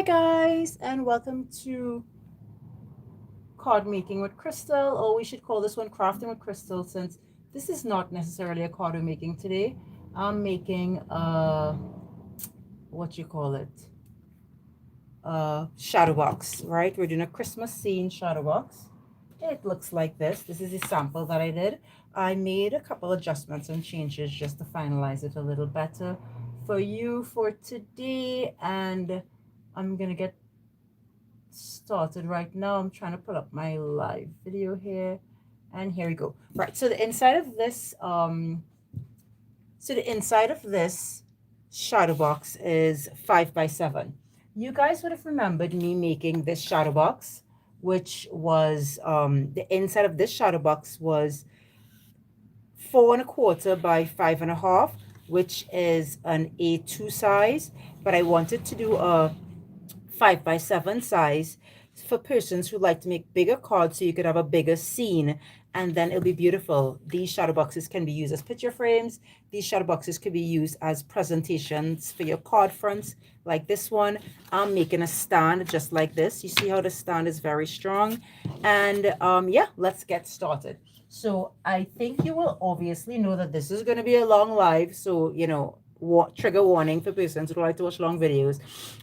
Hi guys, and welcome to card making with Crystal, or we should call this one crafting with Crystal, since this is not necessarily a card we're making today. I'm making what you call it, shadow box, right? We're doing a Christmas scene shadow box. It looks like this. This is a sample that I did. I made a couple adjustments and changes just to finalize it a little better for you for today, and I'm gonna get started right now. I'm trying to pull up my live video here, and here we go. Right, so the inside of this shadow box is 5 by 7. You guys would have remembered me making this shadow box, which was the inside of this shadow box was 4 1/4 by 5 1/2, which is an A2 size, but I wanted to do a 5 by 7 size for persons who like to make bigger cards so you could have a bigger scene, and then it'll be beautiful. These shadow boxes can be used as picture frames. These shadow boxes could be used as presentations for your card fronts, like this one. I'm making a stand just like this. You see how the stand is very strong. And yeah, let's get started. So I think you will obviously know that this is going to be a long live, so trigger warning for persons who like to watch long videos,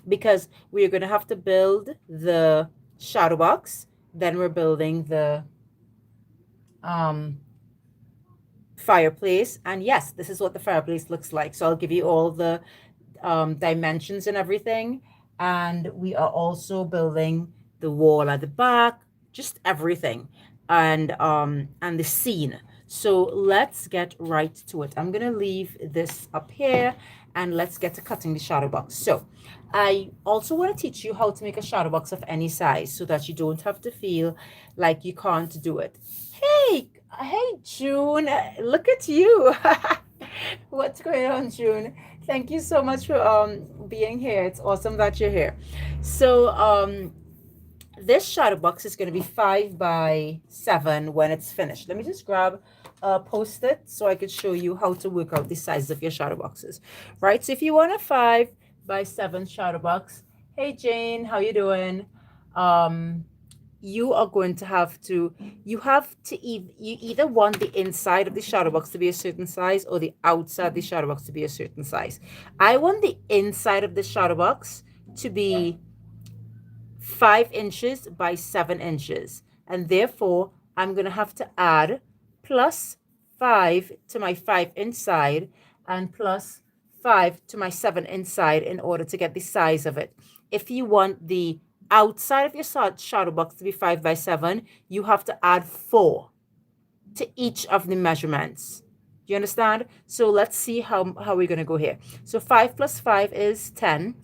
because we're going to have to build the shadow box, then we're building the fireplace, and yes, this is what the fireplace looks like. So I'll give you all the dimensions and everything, and we are also building the wall at the back, just everything, and the scene. So let's get right to it. I'm gonna leave this up here and let's get to cutting the shadow box. So I also want to teach you how to make a shadow box of any size so that you don't have to feel like you can't do it. Hey June, look at you. What's going on, June? Thank you so much for being here. It's awesome that you're here. So this shadow box is going to be 5 by 7 when it's finished. Let me just grab a post-it so I could show you how to work out the sizes of your shadow boxes. Right, so if you want a 5 by 7 shadow box, hey Jane, how you doing? You are going to have to, you either want the inside of the shadow box to be a certain size or the outside of the shadow box to be a certain size. I want the inside of the shadow box to be 5 inches by 7 inches, and therefore I'm going to have to add +5 to my 5 inside and +5 to my 7 inside in order to get the size of it. If you want the outside of your shadow box to be 5 by 7, you have to add 4 to each of the measurements. Do you understand? So let's see how we're going to go here. So 5 plus 5 is 10,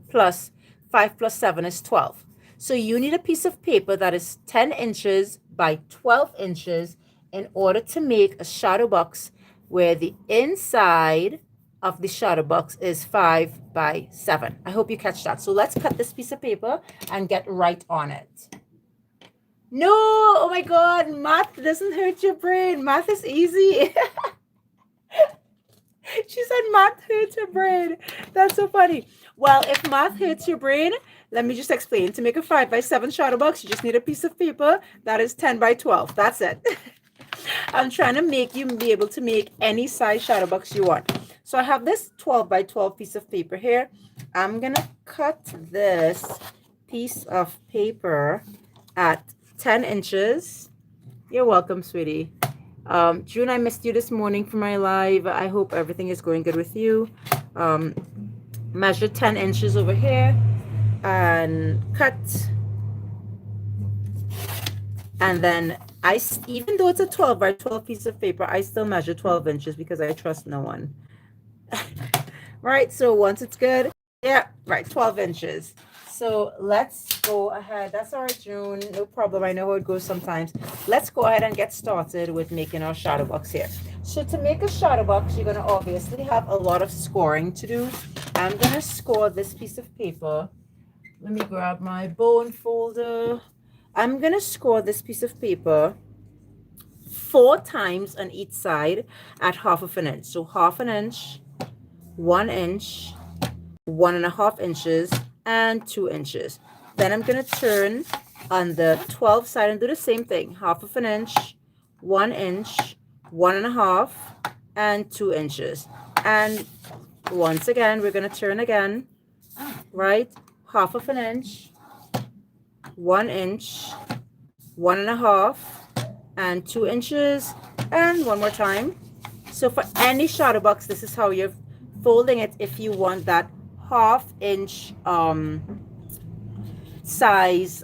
plus 5 plus 7 is 12. So you need a piece of paper that is 10 inches by 12 inches in order to make a shadow box where the inside of the shadow box is 5 by 7. I hope you catch that. So let's cut this piece of paper and get right on it. No, oh my God, math doesn't hurt your brain. Math is easy. She said math hurts your brain. That's so funny. Well, if math hurts your brain, let me just explain. To make a 5 by 7 shadow box, you just need a piece of paper that is 10 by 12. That's it. I'm trying to make you be able to make any size shadow box you want. So I have this 12 by 12 piece of paper here. I'm going to cut this piece of paper at 10 inches. You're welcome, sweetie. June, I missed you this morning for my live. I hope everything is going good with you. Measure 10 inches over here and cut. And then even though it's a 12 by 12 piece of paper, I still measure 12 inches because I trust no one. Right, so once it's good, yeah, right, 12 inches. So let's go ahead. That's all right, June. No problem. I know how it goes sometimes. Let's go ahead and get started with making our shadow box here. So to make a shadow box, you're going to obviously have a lot of scoring to do. I'm going to score this piece of paper. Let me grab my bone folder. I'm going to score this piece of paper 4 times on each side at 1/2 inch. So 1/2 inch, 1 inch, 1.5 inches, and 2 inches. Then I'm going to turn on the 12 side and do the same thing. 1/2 inch, 1 inch, 1.5, and 2 inches. And once again, we're going to turn again, right? 1/2 inch, 1 inch, 1.5, and 2 inches. And one more time. So for any shadow box, this is how you're folding it if you want that 1/2 inch size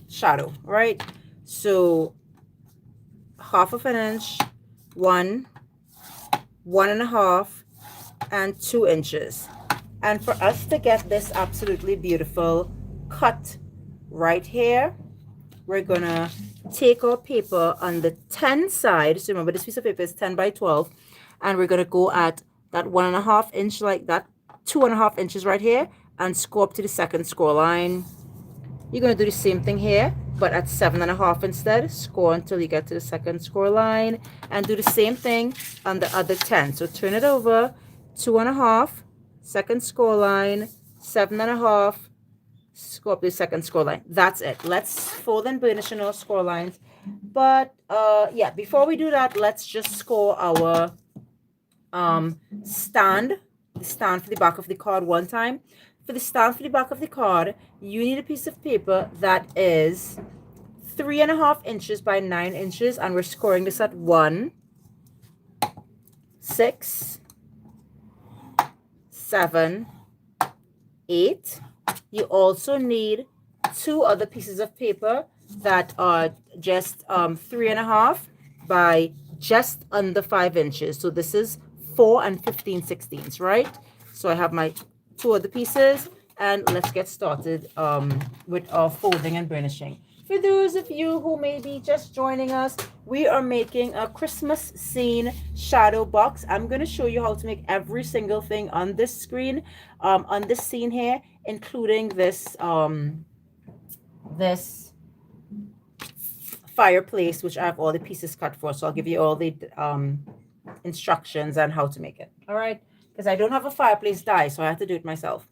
shadow, right? So 1/2 inch, 1.5, and 2 inches. And for us to get this absolutely beautiful cut right here, we're gonna take our paper on the 10 side. So remember, this piece of paper is 10 by 12, and we're gonna go at that 1.5 inch, like that, 2.5 inches right here, and score up to the second score line. You're gonna do the same thing here, but at 7.5 instead. Score until you get to the second score line, and do the same thing on the other 10. So turn it over, 2.5, second score line, 7.5, score up the second score line. That's it. Let's fold and burnish in our score lines. But yeah, before we do that, let's just score our stand, the stand for the back of the card one time. For the stand for the back of the card, you need a piece of paper that is 3.5 inches by 9 inches, and we're scoring this at 1, 6, 7, 8. You also need 2 other pieces of paper that are just 3.5 by just under 5 inches. So this is 4 and 15/16, right? So I have my 2 other pieces, and let's get started with our folding and burnishing. For those of you who may be just joining us, we are making a Christmas scene shadow box. I'm going to show you how to make every single thing on this screen, on this scene here, including this this fireplace, which I have all the pieces cut for. So I'll give you all the instructions on how to make it. All right, because I don't have a fireplace die, so I have to do it myself.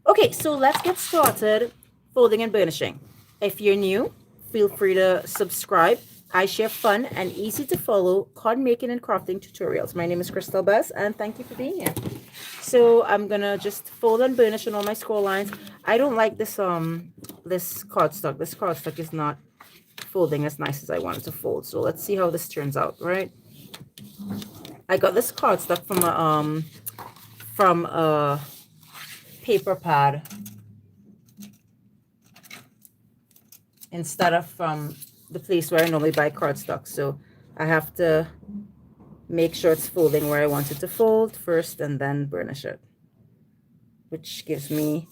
Okay, so let's get started folding and burnishing. If you're new, feel free to subscribe. I share fun and easy to follow card making and crafting tutorials. My name is Crystal Bess, and thank you for being here. So I'm gonna just fold and burnish on all my score lines. I don't like this this cardstock. This cardstock is not folding as nice as I want it to fold. So let's see how this turns out, right? I got this cardstock from a paper pad instead of from the place where I normally buy cardstock. So I have to make sure it's folding where I want it to fold first and then burnish it, which gives me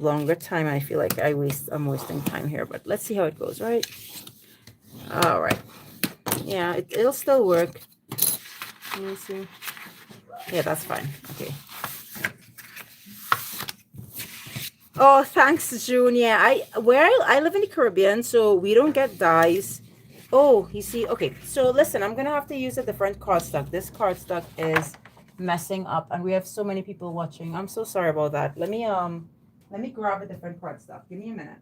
longer time. I feel like I'm wasting time here, but let's see how it goes, right? All right. Yeah, it'll still work. Let me see. Yeah, that's fine. Okay. Oh, thanks, June. Yeah, I live in the Caribbean, so we don't get dyes. Oh, you see. Okay, so listen, I'm gonna have to use a different cardstock. This cardstock is messing up, and we have so many people watching. I'm so sorry about that. Let me grab a different cardstock. Give me a minute.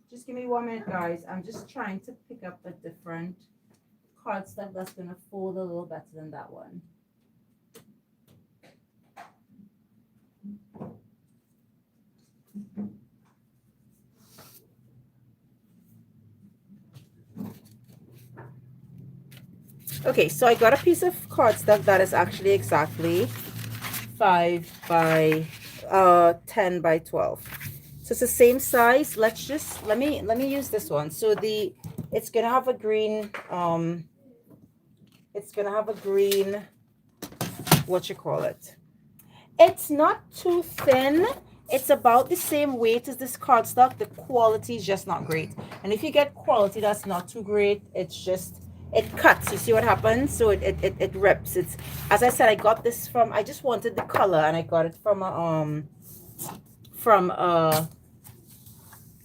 Just give me 1 minute, guys. I'm just trying to pick up a different cardstock that's gonna fold a little better than that one. Okay, so I got a piece of cardstock that is actually exactly 5 by 10 by 12. So it's the same size. Let's just let me use this one. So it's gonna have a green what you call it. It's not too thin. It's about the same weight as this cardstock. The quality is just not great. And if you get quality that's not too great, it cuts. You see what happens? So it rips. It's, as I said, I got this from, I just wanted the color, and I got it from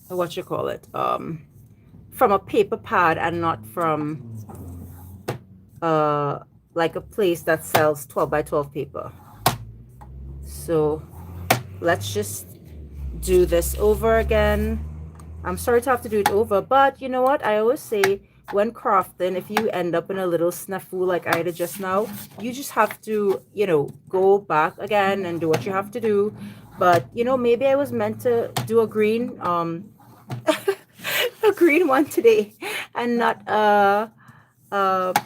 what you call it, from a paper pad and not from uh like a place that sells 12 by 12 paper. So let's just do this over again. I'm sorry to have to do it over, but you know what? I always say when crafting, if you end up in a little snafu like I did just now, you just have to, you know, go back again and do what you have to do. But you know, maybe I was meant to do a green a green one today and not a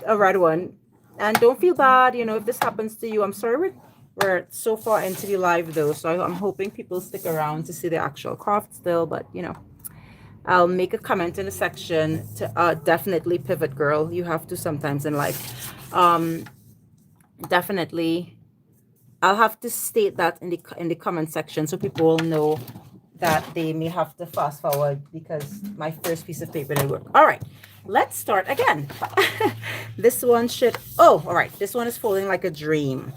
red one. And don't feel bad, you know, if this happens to you. I'm sorry we're so far into the live though, so I'm hoping people stick around to see the actual craft still, but you know, I'll make a comment in the section to definitely pivot, girl. You have to sometimes in life. Definitely, I'll have to state that in the comment section so people will know that they may have to fast forward because my first piece of paper didn't work. All right, let's start again. This one should, oh, all right, this one is folding like a dream.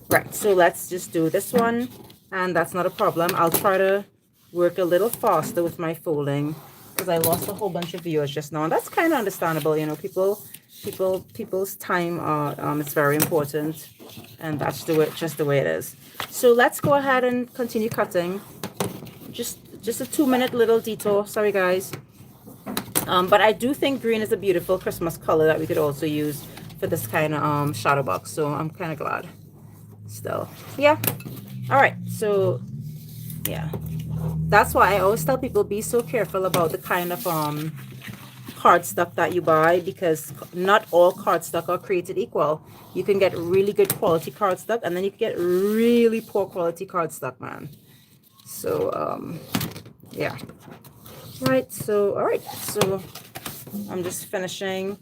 Right, so let's just do this one, and that's not a problem. I'll try to work a little faster with my folding because I lost a whole bunch of viewers just now, and that's kind of understandable. You know, people's time it's very important, and that's just the way it is. So let's go ahead and continue cutting. Just a 2-minute little detour. Sorry, guys. But I do think green is a beautiful Christmas color that we could also use for this kind of shadow box. So I'm kind of glad. Still, yeah. All right. So, yeah. That's why I always tell people be so careful about the kind of cardstock that you buy, because not all cardstock are created equal. You can get really good quality cardstock, and then you can get really poor quality cardstock, man. So, yeah. Right. So, all right. So I'm just finishing.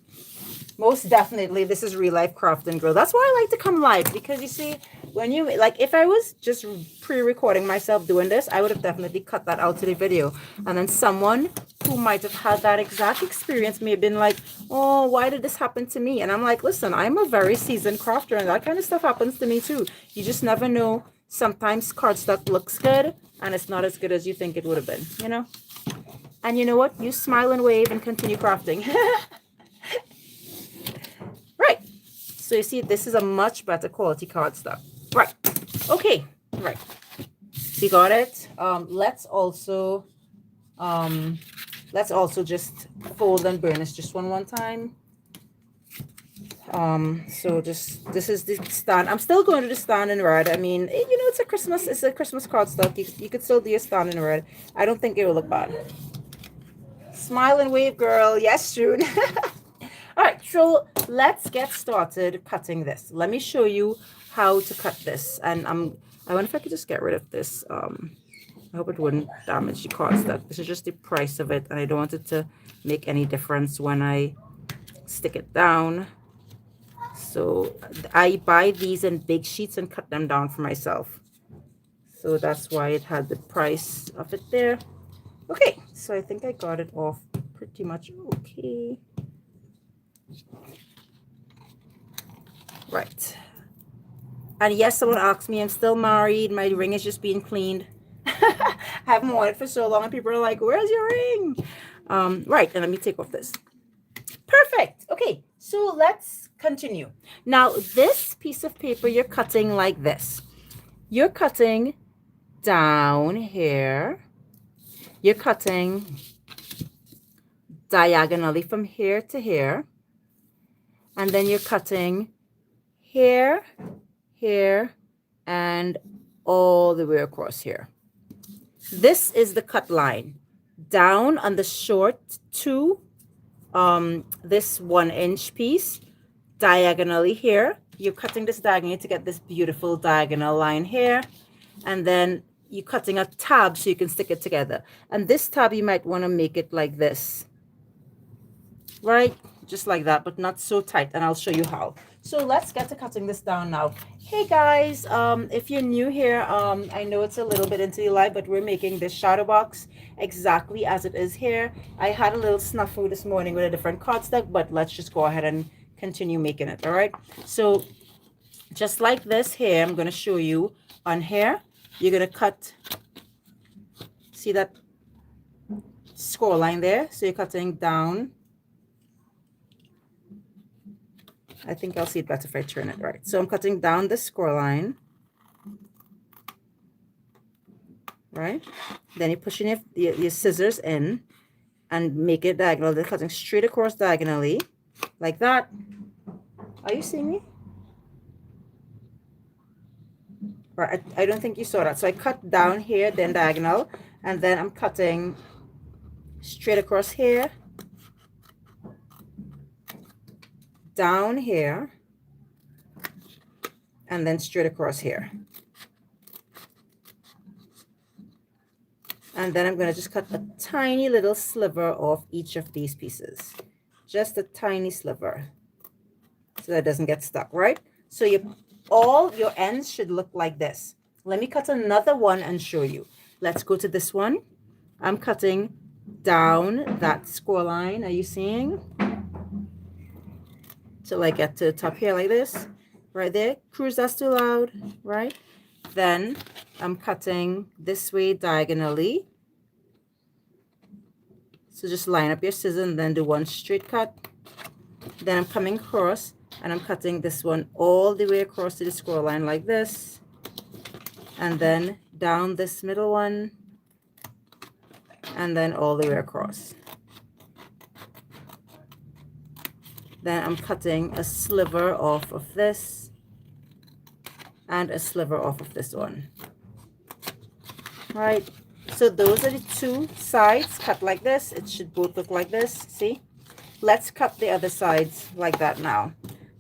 Most definitely, this is real life crafting, girl. That's why I like to come live, because you see, when you like, if I was just pre-recording myself doing this, I would have definitely cut that out to the video, and then someone who might have had that exact experience may have been like, oh, why did this happen to me? And I'm like, listen, I'm a very seasoned crafter, and that kind of stuff happens to me too. You just never know. Sometimes cardstock looks good and it's not as good as you think it would have been, you know. And you know what? You smile and wave and continue crafting. Right. So you see, this is a much better quality cardstock. Right. Okay. Right. We got it. Let's also just fold and burnish just one time. So just, this is the stand. I'm still going to the stand in red. I mean, you know, it's a Christmas cardstock. You could still do a stand in red. I don't think it will look bad. Smile and wave, girl. Yes, June. All right, so let's get started cutting this. Let me show you how to cut this. And I wonder if I could just get rid of this. I hope it wouldn't damage the cardstock. This is just the price of it, and I don't want it to make any difference when I stick it down. So I buy these in big sheets and cut them down for myself. So that's why it had the price of it there. Okay, so I think I got it off pretty much okay. Right. And yes, someone asked me, I'm still married. My ring is just being cleaned. I haven't worn it for so long, and people are like, where's your ring? Right, and let me take off this. Perfect. Okay, so let's continue. Now, this piece of paper, you're cutting like this. You're cutting down here. You're cutting diagonally from here to here. And then you're cutting here, here, and all the way across here. This is the cut line. Down on the short two, this 1-inch piece, diagonally here. You're cutting this diagonally to get this beautiful diagonal line here. And then you're cutting a tab so you can stick it together. And this tab, you might want to make it like this. Right? Just like that, but not so tight, and I'll show you how. So let's get to cutting this down now. Hey guys, if you're new here, I know it's a little bit into the live, but we're making this shadow box exactly as it is here. I had a little snafu this morning with a different cardstock, but let's just go ahead and continue making it. All right, so just like this here, I'm going to show you on here. You're going to cut, see that score line there. So you're cutting down. I think I'll see it better if I turn it right. So I'm cutting down the score line, right? Then you're pushing your scissors in and make it diagonal. They're cutting straight across diagonally, like that. Are you seeing me? Right, I don't think you saw that. So I cut down here, then diagonal, and then I'm cutting straight across here, down here, and then straight across here. And then I'm going to just cut a tiny little sliver off each of these pieces. Just a tiny sliver, so that it doesn't get stuck, right? So all your ends should look like this. Let me cut another one and show you. Let's go to this one. I'm cutting down that score line. Are you seeing? Till I get to the top here like this. Right there. Cruise, that's too loud, right? Then I'm cutting this way diagonally. So just line up your scissors and then do one straight cut. Then I'm coming across and I'm cutting this one all the way across to the score line like this. And then down this middle one. And then all the way across. Then I'm cutting a sliver off of this. And a sliver off of this one. Right, so those are the two sides cut like this. It should both look like this. See, let's cut the other sides like that now.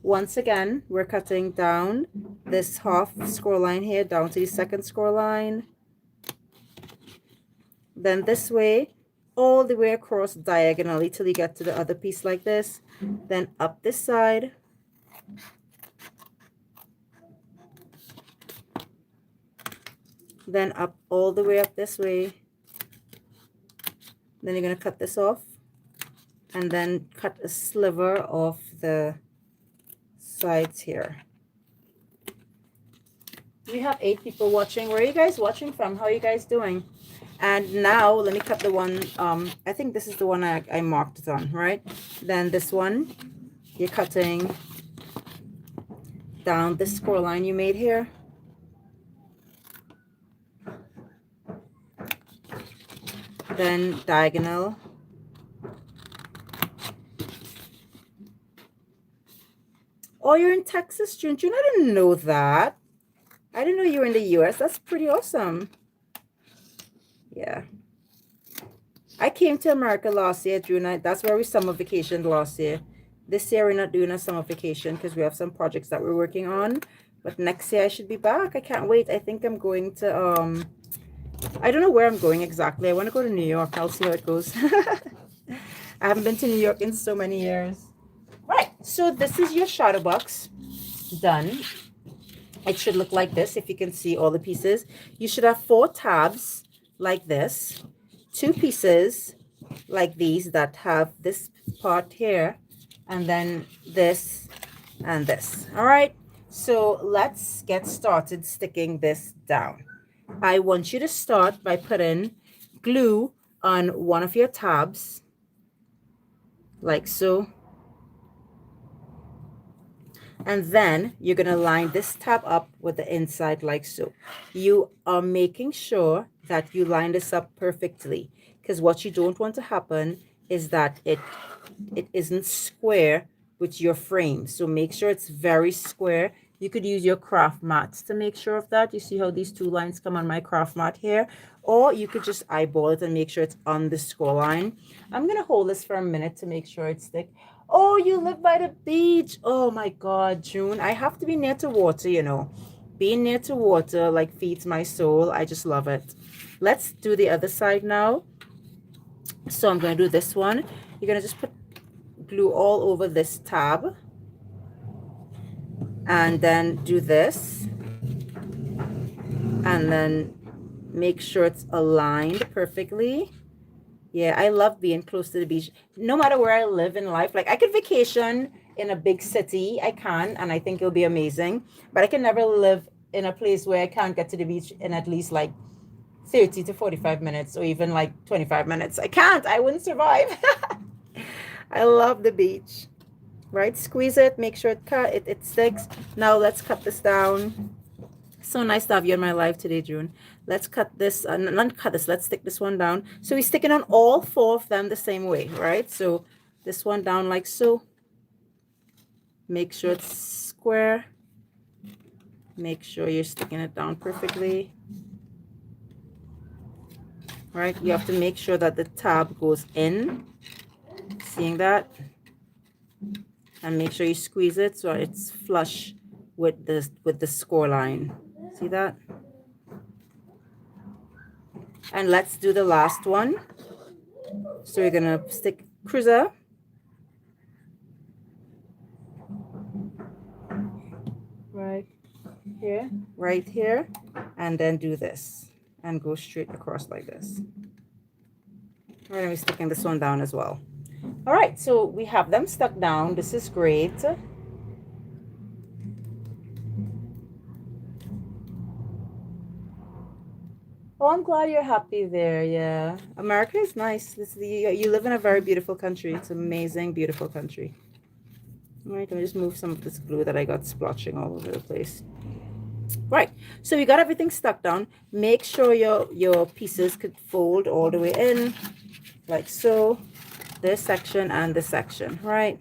Once again, we're cutting down this half score line here down to the second score line, then this way all the way across diagonally till you get to the other piece like this, then up this side, then up all the way up this way. Then you're going to cut this off and then cut a sliver off the sides here. We have 8 people watching. Where are you guys watching from? How are you guys doing? And now let me cut the one, I think this is the one I marked it on, right? Then this one, you're cutting down this score line you made here. Then diagonal. Oh, you're in Texas, June. I didn't know that. I didn't know you were in the US. That's pretty awesome. Yeah. I came to America last year, June. That's where we summer vacationed last year. This year we're not doing a summer vacation because we have some projects that we're working on. But next year I should be back. I can't wait. I think I'm going to I don't know where I'm going exactly. I want to go to New York. I'll see how it goes. I haven't been to New York in so many years. Right, so this is your shadow box done. It should look like this if you can see all the pieces. You should have 4 tabs like this, 2 pieces like these that have this part here, and then this and this. All right, so let's get started sticking this down. I want you to start by putting glue on one of your tabs, like so. And then you're going to line this tab up with the inside like so. You are making sure that you line this up perfectly, because what you don't want to happen is that it isn't square with your frame. So make sure it's very square. You could use your craft mats to make sure of that. You see how these 2 lines come on my craft mat here? Or you could just eyeball it and make sure it's on the score line. I'm going to hold this for a minute to make sure it sticks. Oh, you live by the beach. Oh my God, June. I have to be near to water, you know. Being near to water like feeds my soul. I just love it. Let's do the other side now. So I'm going to do this one. You're going to just put glue all over this tab. And then do this. And then make sure it's aligned perfectly. Yeah, I love being close to the beach. No matter where I live in life, like I could vacation in a big city. I can, and I think it'll be amazing. But I can never live in a place where I can't get to the beach in at least like 30 to 45 minutes or even like 25 minutes. I can't. I wouldn't survive. I love the beach. Right? Squeeze it, make sure it sticks. Now let's cut this down. So nice to have you in my life today, June. Let's cut this, not cut this, let's stick this one down. So we're sticking on all four of them the same way, right? So this one down like so. Make sure it's square. Make sure you're sticking it down perfectly. Right? You have to make sure that the tab goes in. Seeing that? And make sure you squeeze it so it's flush with the score line. See that? And let's do the last one. So we're gonna stick cruiser. Right here, and then do this and go straight across like this. All right, and we're sticking this one down as well. All right, so we have them stuck down. This is great. Oh, I'm glad you're happy there. Yeah, America is nice. You live in a very beautiful country. It's amazing, beautiful country. All right, let me just move some of this glue that I got splotching all over the place. Right, so we got everything stuck down. Make sure your pieces could fold all the way in, like so. This section and this section, right?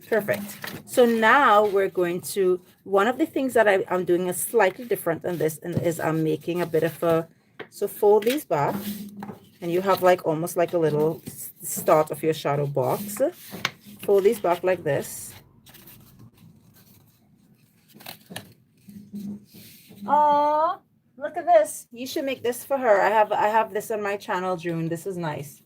Perfect. So now we're going to, one of the things that I'm doing is slightly different than this, and is I'm making a bit of a, so fold these back, and you have like almost like a little start of your shadow box. Fold these back like this. Oh, look at this. You should make this for her. I have this on my channel, June. This is nice.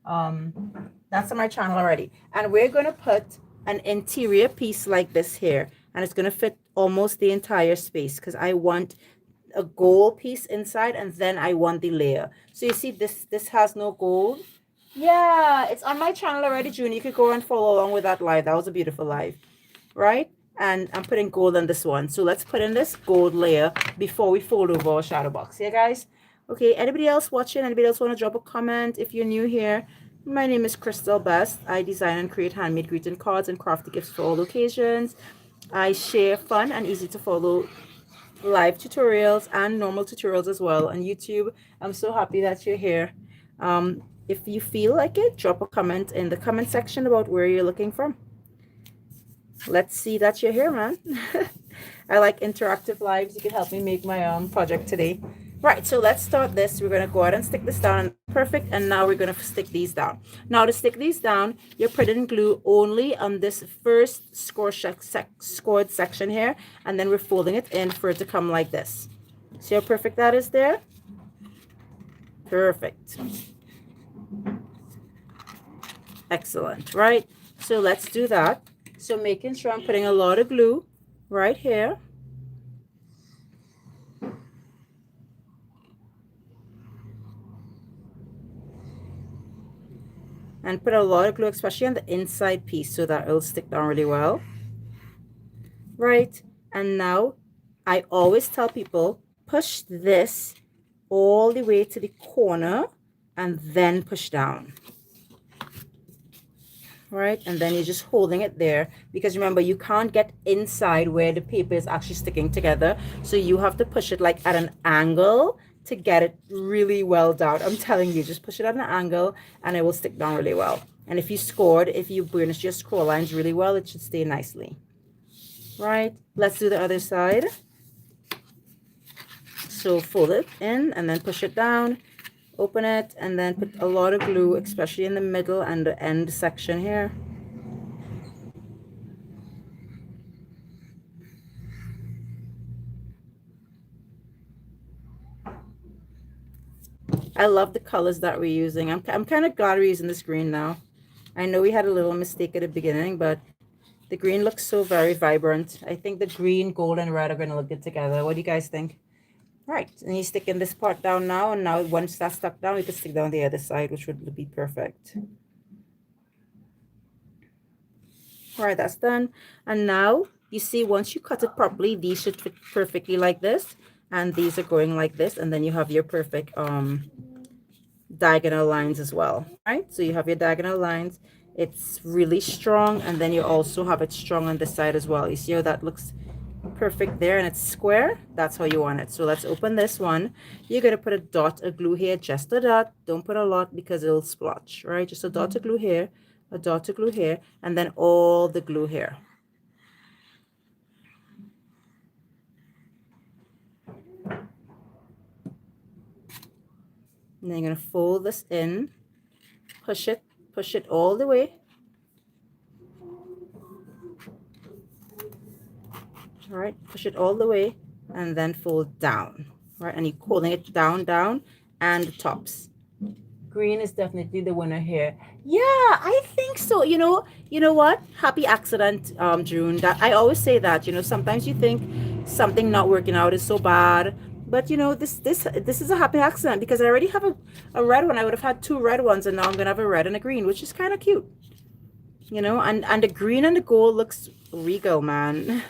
That's on my channel already. And we're going to put an interior piece like this here. And it's going to fit almost the entire space because I want a gold piece inside and then I want the layer. So you see this has no gold. Yeah, it's on my channel already, June. You could go and follow along with that live. That was a beautiful live, right? And I'm putting gold on this one. So let's put in this gold layer before we fold over our shadow box. Yeah, guys? Okay, anybody else watching? Anybody else want to drop a comment? If you're new here, my name is Crystal Best. I design and create handmade greeting cards and crafty gifts for all occasions. I share fun and easy to follow live tutorials and normal tutorials as well on YouTube. I'm so happy that you're here. If you feel like it, drop a comment in the comment section about where you're looking from. Let's see that you're here, man. I like interactive lives. You can help me make my project today. Right, so let's start this. We're going to go ahead and stick this down. Perfect. And now we're going to stick these down. Now to stick these down, you're putting glue only on this first scored section here. And then we're folding it in for it to come like this. See how perfect that is there? Perfect. Excellent, right? So let's do that. So making sure I'm putting a lot of glue right here. And put a lot of glue, especially on the inside piece, so that it'll stick down really well. Right, and now I always tell people, push this all the way to the corner and then push down. Right, and then you're just holding it there, because remember, you can't get inside where the paper is actually sticking together, so you have to push it like at an angle to get it really well down. I'm telling you, just push it at an angle and it will stick down really well. And if you burnish your scroll lines really well, it should stay nicely. Right, let's do the other side. So fold it in and then push it down, open it, and then put a lot of glue, especially in the middle and the end section here. I love the colors that we're using. I'm kind of glad we're using this green now. I know we had a little mistake at the beginning, but the green looks so very vibrant. I think the green, gold, and red are going to look good together. What do you guys think? Right, and you stick in this part down now, and now once that's stuck down, you can stick down the other side, which would be perfect. All right, that's done. And now you see, once you cut it properly, these should fit perfectly like this. and these are going like this, and then you have your perfect diagonal lines as well, right? So you have your diagonal lines. It's really strong, and then you also have it strong on this side as well. You see how that looks perfect there, and it's square? That's how you want it. So let's open this one. You're going to put a dot of glue here, just a dot. Don't put a lot because it'll splotch, right? Just a dot of glue here, a dot of glue here, and then all the glue here. And then you're going to fold this in, push it all the way. All right, push it all the way and then fold down. All right, and you're holding it down, down, and the tops. Green is definitely the winner here. Yeah, I think so. You know what? Happy accident, June. That I always say that. Sometimes you think something not working out is so bad, but this is a happy accident because I already have a red one. I would have had two red ones, and now I'm gonna have a red and a green, which is kind of cute. And the green and the gold looks regal, man.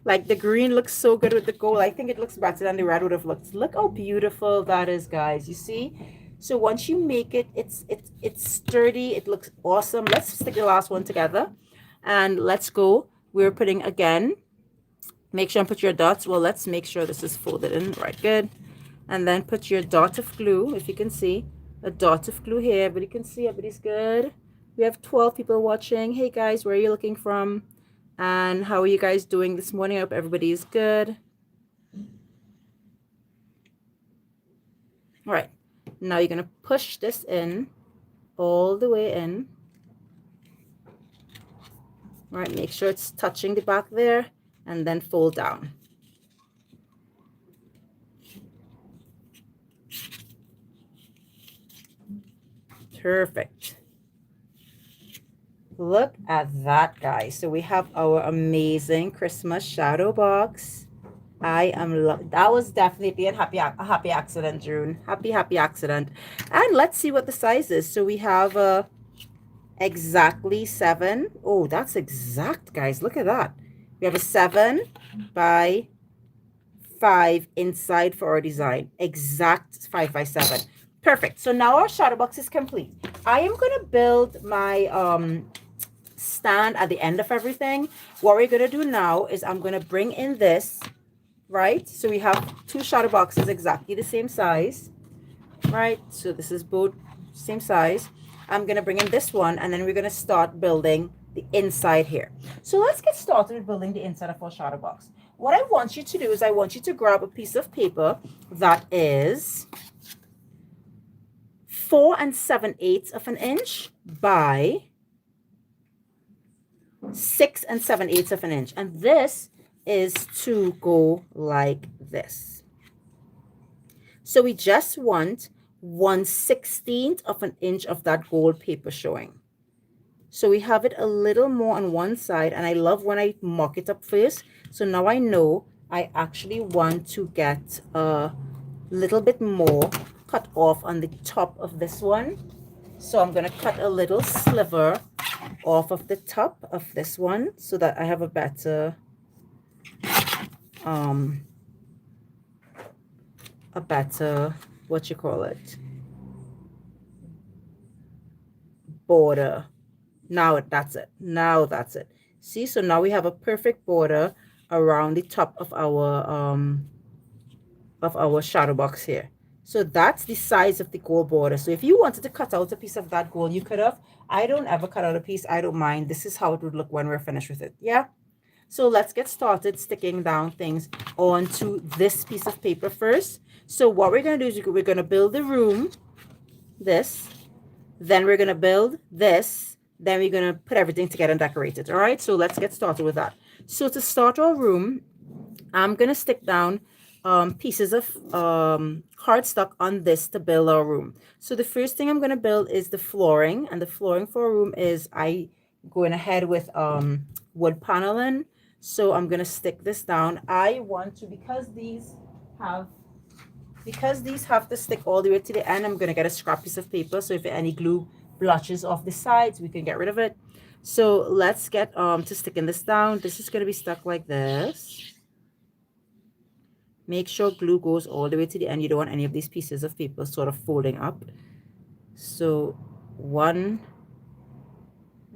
Like the green looks so good with the gold. I think it looks better than the red would have looked. Look how beautiful that is, guys. You see? So once you make it, it's sturdy. It looks awesome. Let's stick the last one together, and let's go. We're putting again. Make sure and put your dots. Well, let's make sure this is folded in. Right, good. And then put your dot of glue, if you can see. A dot of glue here. Everybody can see. Everybody's good. We have 12 people watching. Hey, guys, where are you looking from? And how are you guys doing this morning? I hope everybody is good. All right. Now you're going to push this in all the way in. All right. Make sure it's touching the back there and then fold down. Perfect. Look at that, guys. So we have our amazing Christmas shadow box. That was definitely a happy accident, June. Happy accident. And let's see what the size is. So we have exactly 7. Oh, that's exact, guys. Look at that. We have a 7 by 5 inside for our design. Exact 5 by 7. Perfect. So now our shadow box is complete. I am going to build my stand at the end of everything. What we're going to do now is I'm going to bring in this, right? So we have 2 shadow boxes exactly the same size, right? So this is both same size. I'm going to bring in this one, and then we're going to start building the inside here. So let's get started with building the inside of our shadow box. What I want you to do is I want you to grab a piece of paper that is 4 7/8 of an inch by 6 7/8 of an inch. And this is to go like this. So we just want 1/16 of an inch of that gold paper showing. So we have it a little more on one side, and I love when I mock it up first. So now I know I actually want to get a little bit more cut off on the top of this one. So I'm going to cut a little sliver off of the top of this one so that I have a better what you call it, border. Now that's it. Now that's it. See, so now we have a perfect border around the top of our shadow box here. So that's the size of the gold border. So if you wanted to cut out a piece of that gold, you could have. I don't ever cut out a piece. I don't mind. This is how it would look when we're finished with it. Yeah. So let's get started sticking down things onto this piece of paper first. So what we're going to do is we're going to build the room, this, then we're going to build this, then we're going to put everything together and decorate it. All right. So let's get started with that. So to start our room, I'm going to stick down pieces of cardstock on this to build our room. So the first thing I'm going to build is the flooring, and the flooring for a room is I going ahead with wood paneling. So I'm going to stick this down. I want to, because these have to stick all the way to the end, I'm going to get a scrap piece of paper. So if any glue blotches off the sides, we can get rid of it. So let's get to sticking this down. This is going to be stuck like this. Make sure glue goes all the way to the end. You don't want any of these pieces of paper sort of folding up. So one,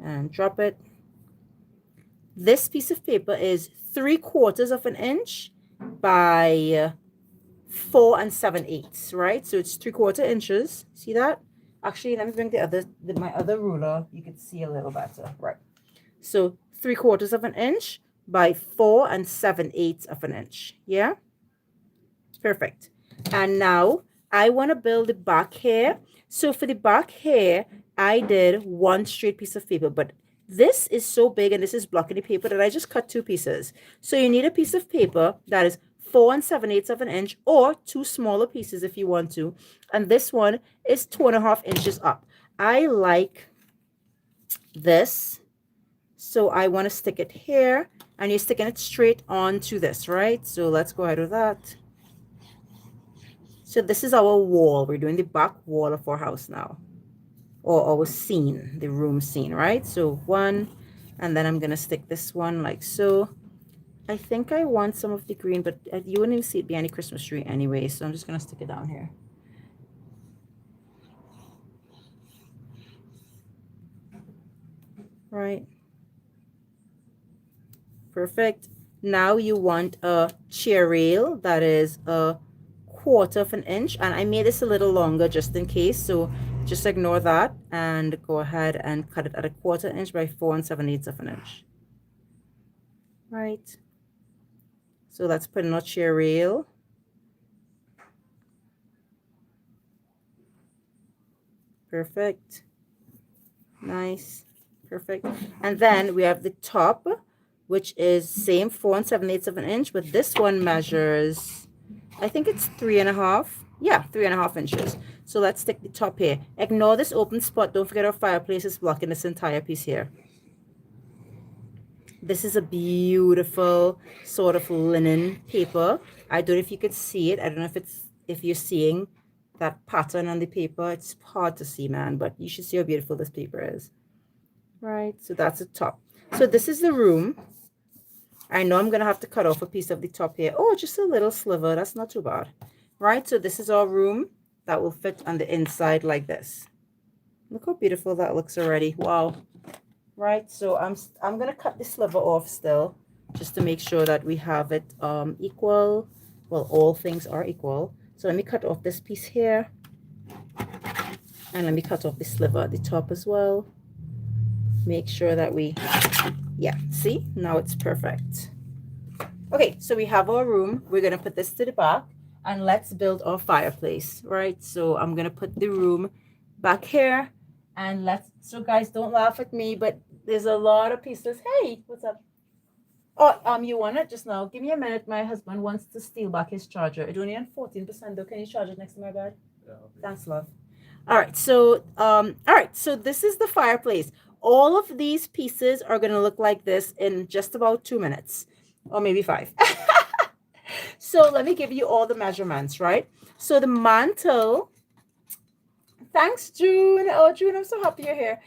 and drop it. This piece of paper is 3/4 of an inch by 4 7/8, right? So it's 3/4 inches. See that? Actually, let me bring my other ruler. You can see a little better, right? So 3/4 of an inch by 4 7/8 of an inch. Yeah, perfect. And now I want to build the back here. So for the back here, I did one straight piece of paper, but this is so big and this is blocking the paper that I just cut two pieces. So you need a piece of paper that is 4 7/8 of an inch, or two smaller pieces if you want to. And this one is 2.5 inches up. I like this, so I want to stick it here, and you're sticking it straight onto this, right? So let's go ahead with that. So this is our wall. We're doing the back wall of our house now, or our scene, the room scene, right? So one, and then I'm gonna stick this one like so. I think I want some of the green, but you wouldn't even see it behind the Christmas tree anyway, so I'm just gonna stick it down here. Right. Perfect. Now you want a chair rail that is a 1/4 of an inch, and I made this a little longer just in case, so just ignore that and go ahead and cut it at a 1/4 inch by 4 7/8 of an inch. Right. So let's put in our chair rail. Perfect. Nice. Perfect. And then we have the top, which is same 4 7/8 of an inch, but this one measures, I think it's 3.5. Yeah, 3.5 inches. So let's stick the top here. Ignore this open spot. Don't forget our fireplace is blocking this entire piece here. This is a beautiful sort of linen paper. I don't know if you could see it. I don't know if you're seeing that pattern on the paper. It's hard to see, man, but you should see how beautiful this paper is. Right, so that's the top. So this is the room. I know I'm gonna have to cut off a piece of the top here. Oh, just a little sliver. That's not too bad. Right, so this is our room that will fit on the inside like this. Look how beautiful that looks already. Wow. Right, so I'm gonna cut the sliver off still, just to make sure that we have it equal. Well, all things are equal. So let me cut off this piece here, and let me cut off the sliver at the top as well. Make sure that yeah, see, now it's perfect. Okay, so we have our room. We're gonna put this to the back, and let's build our fireplace. Right, so I'm gonna put the room back here, and so guys, don't laugh at me, but there's a lot of pieces. Hey, what's up? Oh, you want it just now? Give me a minute. My husband wants to steal back his charger. It's only on 14% though. Can you charge it next to my bed? Yeah. Thanks, love. All right, so this is the fireplace. All of these pieces are gonna look like this in just about 2 minutes, or maybe 5. So let me give you all the measurements, right? So the mantle. Thanks, June. Oh, June, I'm so happy you're here.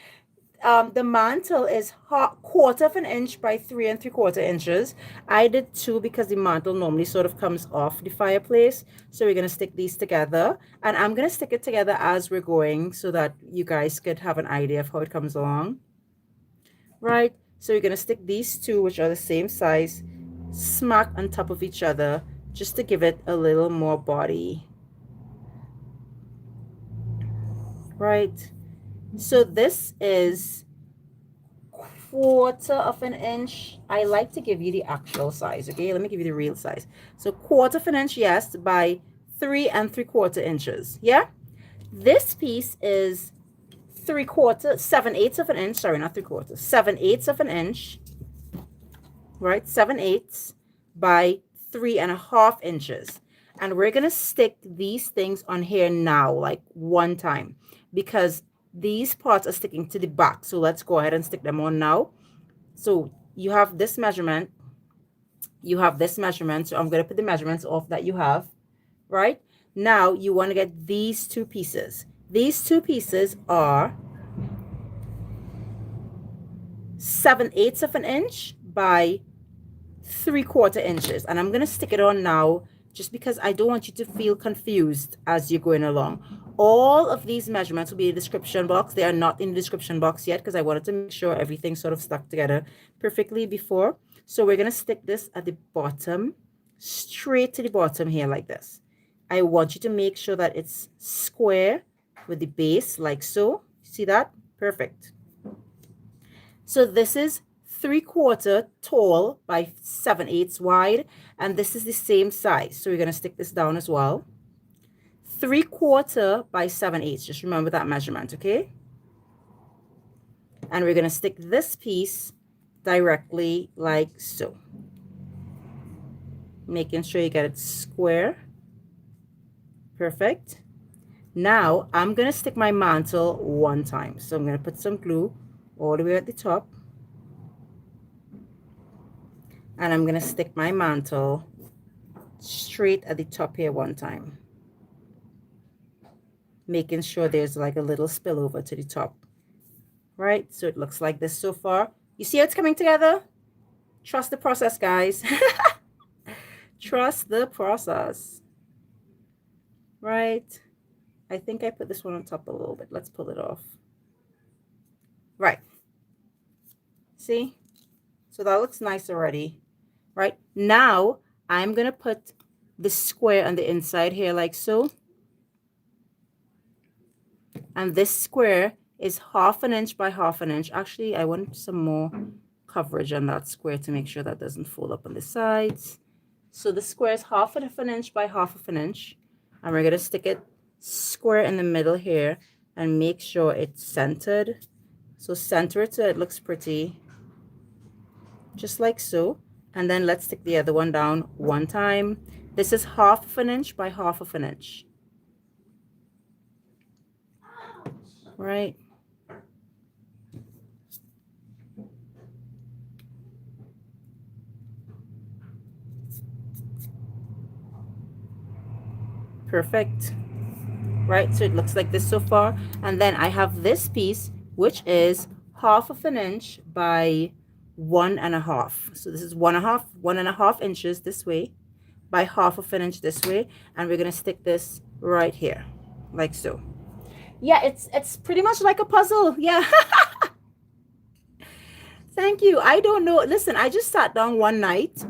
The mantle is 1/4 of an inch by 3 3/4 inches. I did 2 because the mantle normally sort of comes off the fireplace. So we're going to stick these together, and I'm going to stick it together as we're going so that you guys could have an idea of how it comes along. Right? So we're going to stick these two, which are the same size, smack on top of each other just to give it a little more body. Right? So this is 1/4 of an inch. I like to give you the actual size. Okay, let me give you the real size. So 1/4 of an inch, yes, by 3 3/4 inches. Yeah, this piece is 3/4, 7/8 of an inch. Sorry, not 3/4, 7/8 of an inch. Right, 7/8 by 3.5 inches. And we're gonna stick these things on here now, like one time, because these parts are sticking to the back. So let's go ahead and stick them on now. So you have this measurement, you have this measurement. So I'm going to put the measurements off that you have. Right now you want to get these two pieces. These two pieces are 7/8 of an inch by 3/4 inches, and I'm going to stick it on now just because I don't want you to feel confused as you're going along. All of these measurements will be in the description box. They are not in the description box yet because I wanted to make sure everything sort of stuck together perfectly before. So we're going to stick this at the bottom, straight to the bottom here like this. I want you to make sure that it's square with the base like so. See that? Perfect. So this is 3/4 tall by 7/8 wide, and this is the same size. So we're going to stick this down as well. 3/4 by 7/8. Just remember that measurement, okay? And we're going to stick this piece directly like so. Making sure you get it square. Perfect. Now I'm going to stick my mantle one time. So I'm going to put some glue all the way at the top. And I'm going to stick my mantle straight at the top here one time. Making sure there's like a little spillover to the top. Right? So it looks like this so far. You see how it's coming together? Trust the process, guys. Trust the process. Right? I think I put this one on top a little bit. Let's pull it off. Right. See? So that looks nice already. Right? Now, I'm going to put the square on the inside here like so. And this square is 1/2 inch by 1/2 inch. Actually, I want some more coverage on that square to make sure that doesn't fold up on the sides. So the square is 1/2 inch by 1/2 inch. And we're going to stick it square in the middle here and make sure it's centered. So center it so it looks pretty. Just like so. And then let's stick the other one down one time. This is 1/2 inch by 1/2 inch. Right? Perfect. Right? So it looks like this so far. And then I have this piece, which is 1/2 inch by 1.5. So this is 1.5 inches this way by 1/2 inch this way. And we're going to stick this right here, like so. Yeah, it's pretty much like a puzzle. Yeah. Thank you. I don't know. Listen, I just sat down one night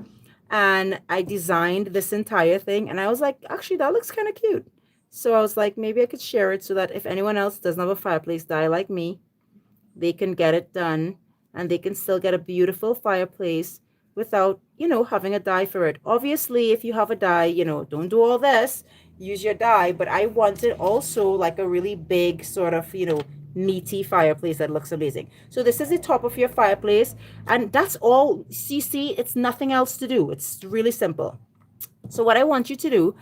and I designed this entire thing. And I was like, actually, that looks kind of cute. So I was like, maybe I could share it so that if anyone else doesn't have a fireplace die like me, they can get it done and they can still get a beautiful fireplace without, having a die for it. Obviously, if you have a die, don't do all this. Use your die. But I wanted also like a really big sort of, meaty fireplace that looks amazing. So this is the top of your fireplace. And that's all. See, it's nothing else to do. It's really simple. So what I want you to do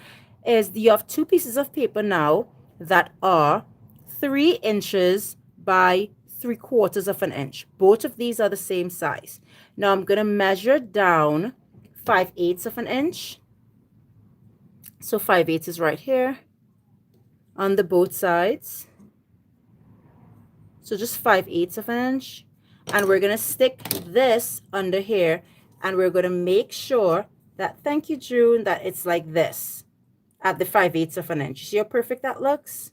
is you have 2 pieces of paper now that are 3 inches by 3/4 inch. Both of these are the same size. Now I'm going to measure down 5/8 inch. So 5/8 is right here on the both sides. So just 5/8 inch. And we're going to stick this under here. And we're going to make sure that, thank you, June, that it's like this at the 5/8 inch. See how perfect that looks?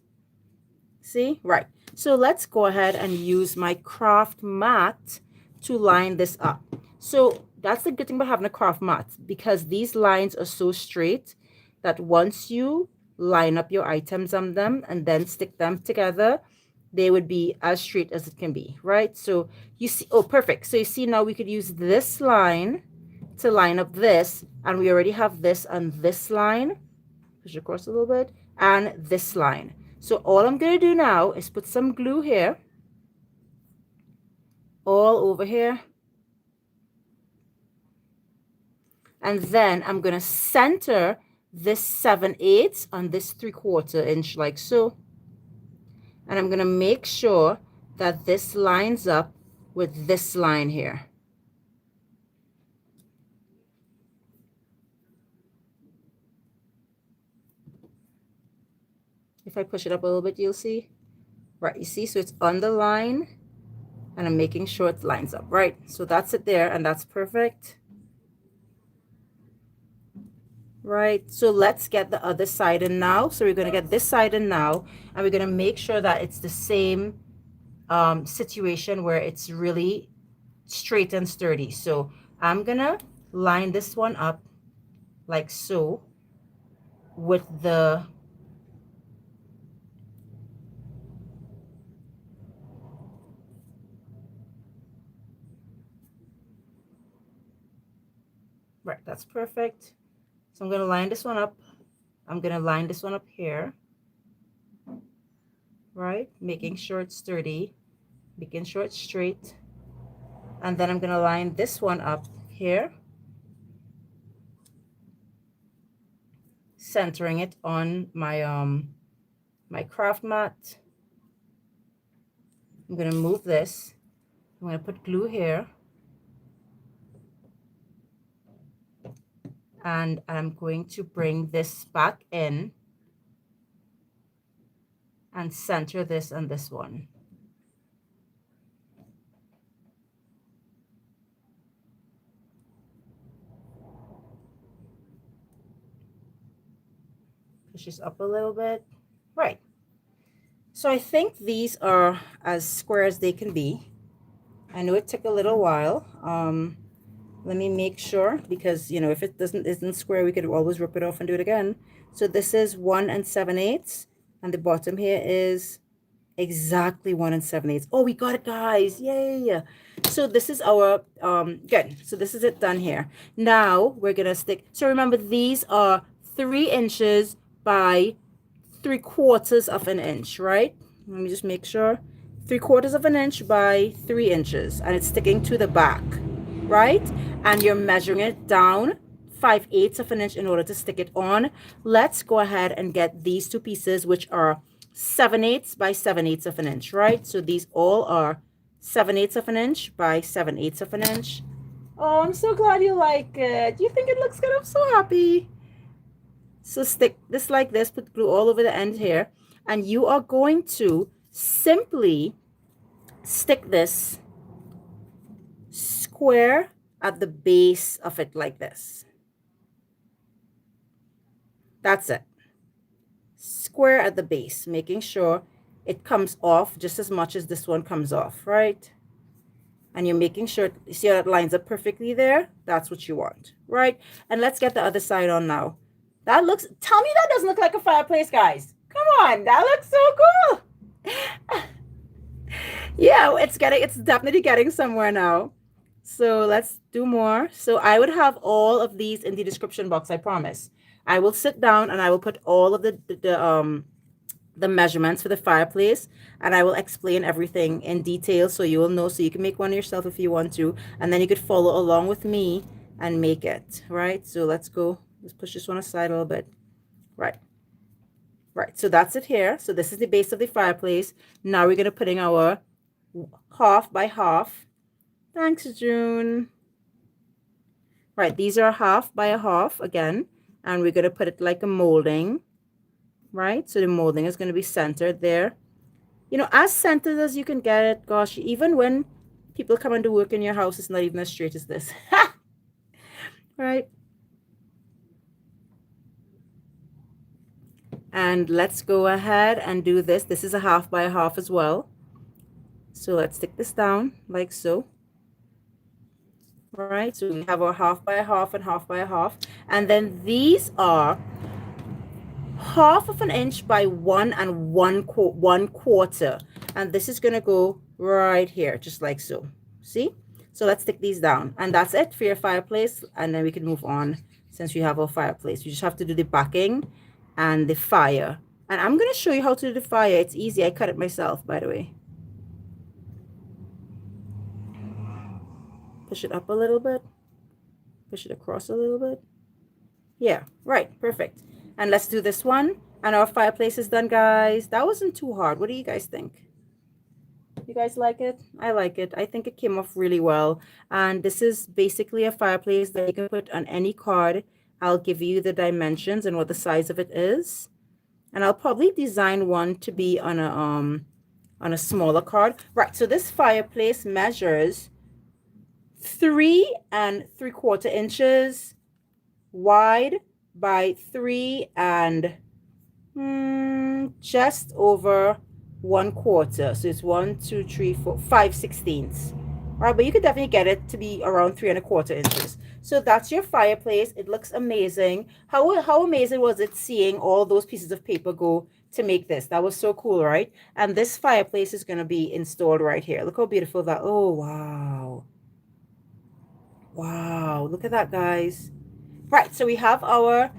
See? Right. So let's go ahead and use my craft mat to line this up. So that's the good thing about having a craft mat, because these lines are so straight that once you line up your items on them and then stick them together, they would be as straight as it can be, right? So you see, oh, perfect. So you see now we could use this line to line up this, and we already have this on this line. Push across a little bit, and this line. So all I'm going to do now is put some glue here, all over here. And then I'm going to center this 7/8 on this 3/4 inch like so. And I'm going to make sure that this lines up with this line here. If I push it up a little bit, you'll see. Right, you see? So it's on the line, and I'm making sure it lines up. Right, so that's it there, and that's perfect. right? So let's get the other side in now. So we're going to get this side in now, and we're going to make sure that it's the same situation where it's really straight and sturdy. So I'm going to line this one up like so with the right, that's perfect. So I'm going to line this one up. I'm going to line this one up here, right? Making sure it's sturdy, making sure it's straight. And then I'm going to line this one up here, centering it on my craft mat. I'm going to move this. I'm going to put glue here. And I'm going to bring this back in and center this on this one. Push this up a little bit. Right. So I think these are as square as they can be. I know it took a little while. Let me make sure, because if it isn't square, we could always rip it off and do it again. So this is 1 7/8, and the bottom here is exactly 1 7/8. Oh, we got it, guys. Yay. So this is our good. So this is it done here. Now we're gonna stick. So remember, these are 3 inches by 3/4 of an inch, right? Let me just make sure. 3/4 of an inch by 3 inches, and it's sticking to the back, right? And you're measuring it down 5/8 of an inch in order to stick it on. Let's go ahead and get these 2 pieces, which are 7/8 by 7/8 of an inch, right? So these all are 7/8 of an inch by 7/8 of an inch. Oh, I'm so glad you like it. You think it looks good? I'm so happy. So stick this like this, put glue all over the end here, and you are going to simply stick this square at the base of it like this. That's it. Square at the base, making sure it comes off just as much as this one comes off, right? And you're making sure, you see how it lines up perfectly there? That's what you want, right? And let's get the other side on now. That looks, tell me that doesn't look like a fireplace, guys. Come on, that looks so cool. Yeah, it's definitely getting somewhere now. So let's do more. So I would have all of these in the description box, I promise. I will sit down and I will put all of the measurements for the fireplace, and I will explain everything in detail so you will know, so you can make one yourself if you want to, and then you could follow along with me and make it, right? So let's go. Let's push this one aside a little bit. Right. Right. So that's it here. So this is the base of the fireplace. Now we're going to put in our half by half. Thanks, June. Right. These are half by a half again. And we're going to put it like a molding. Right. So the molding is going to be centered there. As centered as you can get it. Gosh, even when people come and do work in your house, it's not even as straight as this. Right. And let's go ahead and do this. This is a half by a half as well. So let's stick this down like so. Right, so we have our half by a half and half by a half. And then these are 1/2 of an inch by 1 1/4. And this is going to go right here, just like so. See? So let's stick these down. And that's it for your fireplace. And then we can move on since we have our fireplace. You just have to do the backing and the fire. And I'm going to show you how to do the fire. It's easy. I cut it myself, by the way. Push it up a little bit. Push it across a little bit. Yeah, right. Perfect. And let's do this one. And our fireplace is done, guys. That wasn't too hard. What do you guys think? You guys like it? I like it. I think it came off really well. And this is basically a fireplace that you can put on any card. I'll give you the dimensions and what the size of it is. And I'll probably design one to be on a smaller card. Right, so this fireplace measures 3 3/4 inches wide by 3 and just over 1/4. So it's 1, 2, 3, 4, 5/16. All right, but you could definitely get it to be around 3 1/4 inches. So that's your fireplace. It looks amazing. How amazing was it seeing all those pieces of paper go to make this? That was so cool, right? And this fireplace is going to be installed right here. Look how beautiful that. Oh, wow. Wow. Look at that, guys. Right, so we have our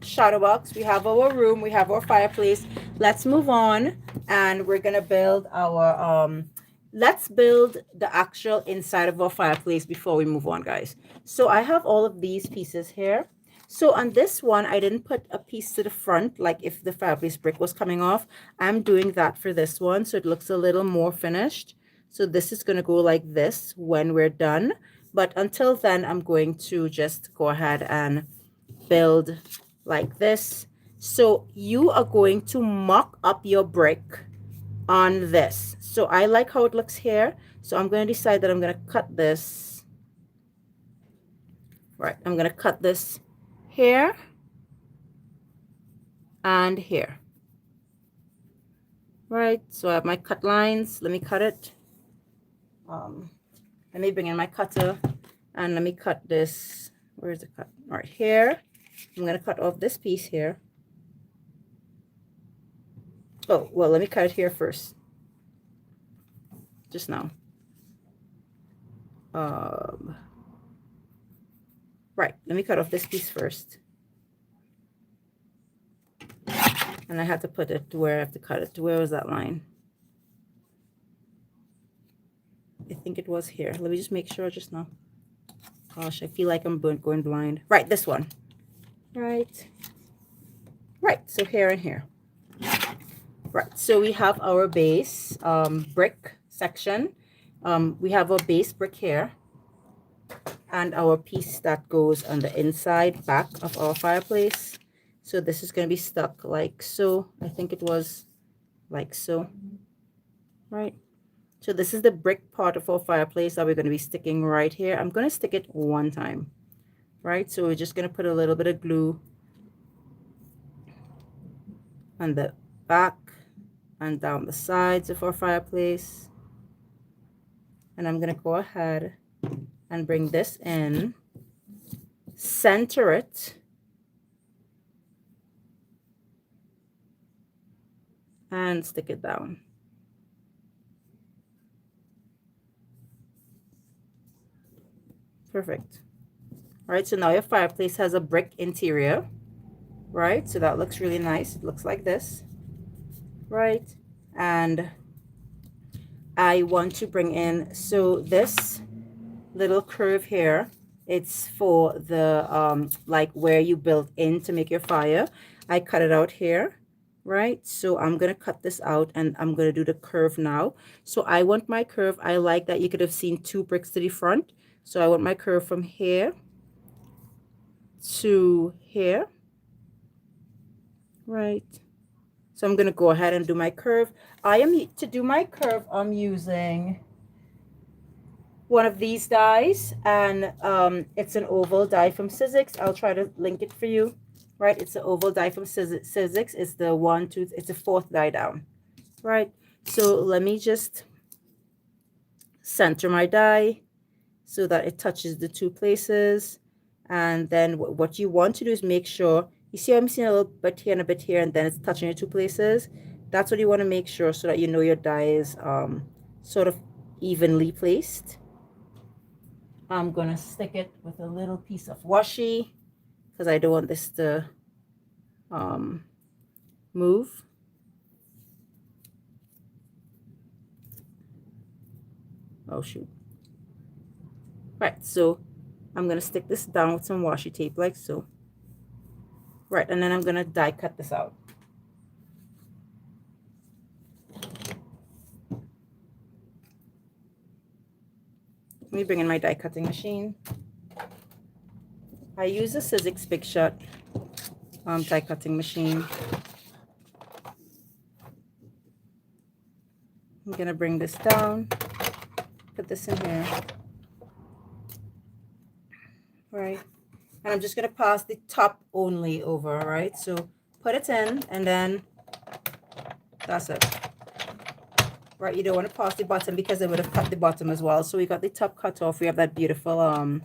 shadow box, we have our room, we have our fireplace. Let's move on, and we're gonna build our let's build the actual inside of our fireplace before we move on, guys. So I have all of these pieces here. So on this one, I didn't put a piece to the front, like if the fireplace brick was coming off. I'm doing that for this one, so it looks a little more finished. So this is gonna go like this when we're done. But until then, I'm going to just go ahead and build like this. So you are going to mock up your brick on this. So I like how it looks here. So I'm going to decide that I'm going to cut this. Right, I'm going to cut this here and here. Right, so I have my cut lines. Let me cut it. Let me bring in my cutter and let me cut this. Where is it cut? Right here. I'm going to cut off this piece here. Oh, well, let me cut it here first. Just now. Right, let me cut off this piece first. And I have to put it to where I have to cut it. Where was that line? I think it was here. Let me just make sure just now. Gosh, I feel like I'm going blind. Right, this one. Right. Right, so here and here. Right, so we have our base brick section. We have our base brick here. And our piece that goes on the inside back of our fireplace. So this is going to be stuck like so. I think it was like so. Right. So this is the brick part of our fireplace that we're going to be sticking right here. I'm going to stick it one time. Right. So we're just going to put a little bit of glue on the back and down the sides of our fireplace. And I'm going to go ahead and bring this in, center it, and stick it down. Perfect. All right, so now your fireplace has a brick interior, right? So that looks really nice. It looks like this, right? And I want to bring in, so this little curve here, it's for the like where you built in to make your fire. I cut it out here, right? So I'm gonna cut this out and I'm gonna do the curve now. So I want my curve, I like that you could have seen 2 bricks to the front. So I want my curve from here to here, right? So I'm gonna go ahead and do my curve. To do my curve, I'm using one of these dies, and it's an oval die from Sizzix. I'll try to link it for you. Right, it's an oval die from Sizzix. It's the 1, 2, it's the 4th die down. Right, so let me just center my die so that it touches the 2 places. And then what you want to do is make sure, you see I'm seeing a little bit here and a bit here, and then it's touching the 2 places. That's what you want to make sure, so that you know your die is sort of evenly placed. I'm gonna stick it with a little piece of washi because I don't want this to move. Oh shoot. Right, so I'm gonna stick this down with some washi tape like so. Right, and then I'm gonna die cut this out. Let me bring in my die cutting machine. I use a Sizzix Big Shot die cutting machine. I'm gonna bring this down, put this in here. Right, and And I'm just going to pass the top only over, right? So put it in, and then that's it. Right, you don't want to pass the bottom because it would have cut the bottom as well. So we got the top cut off. We have that beautiful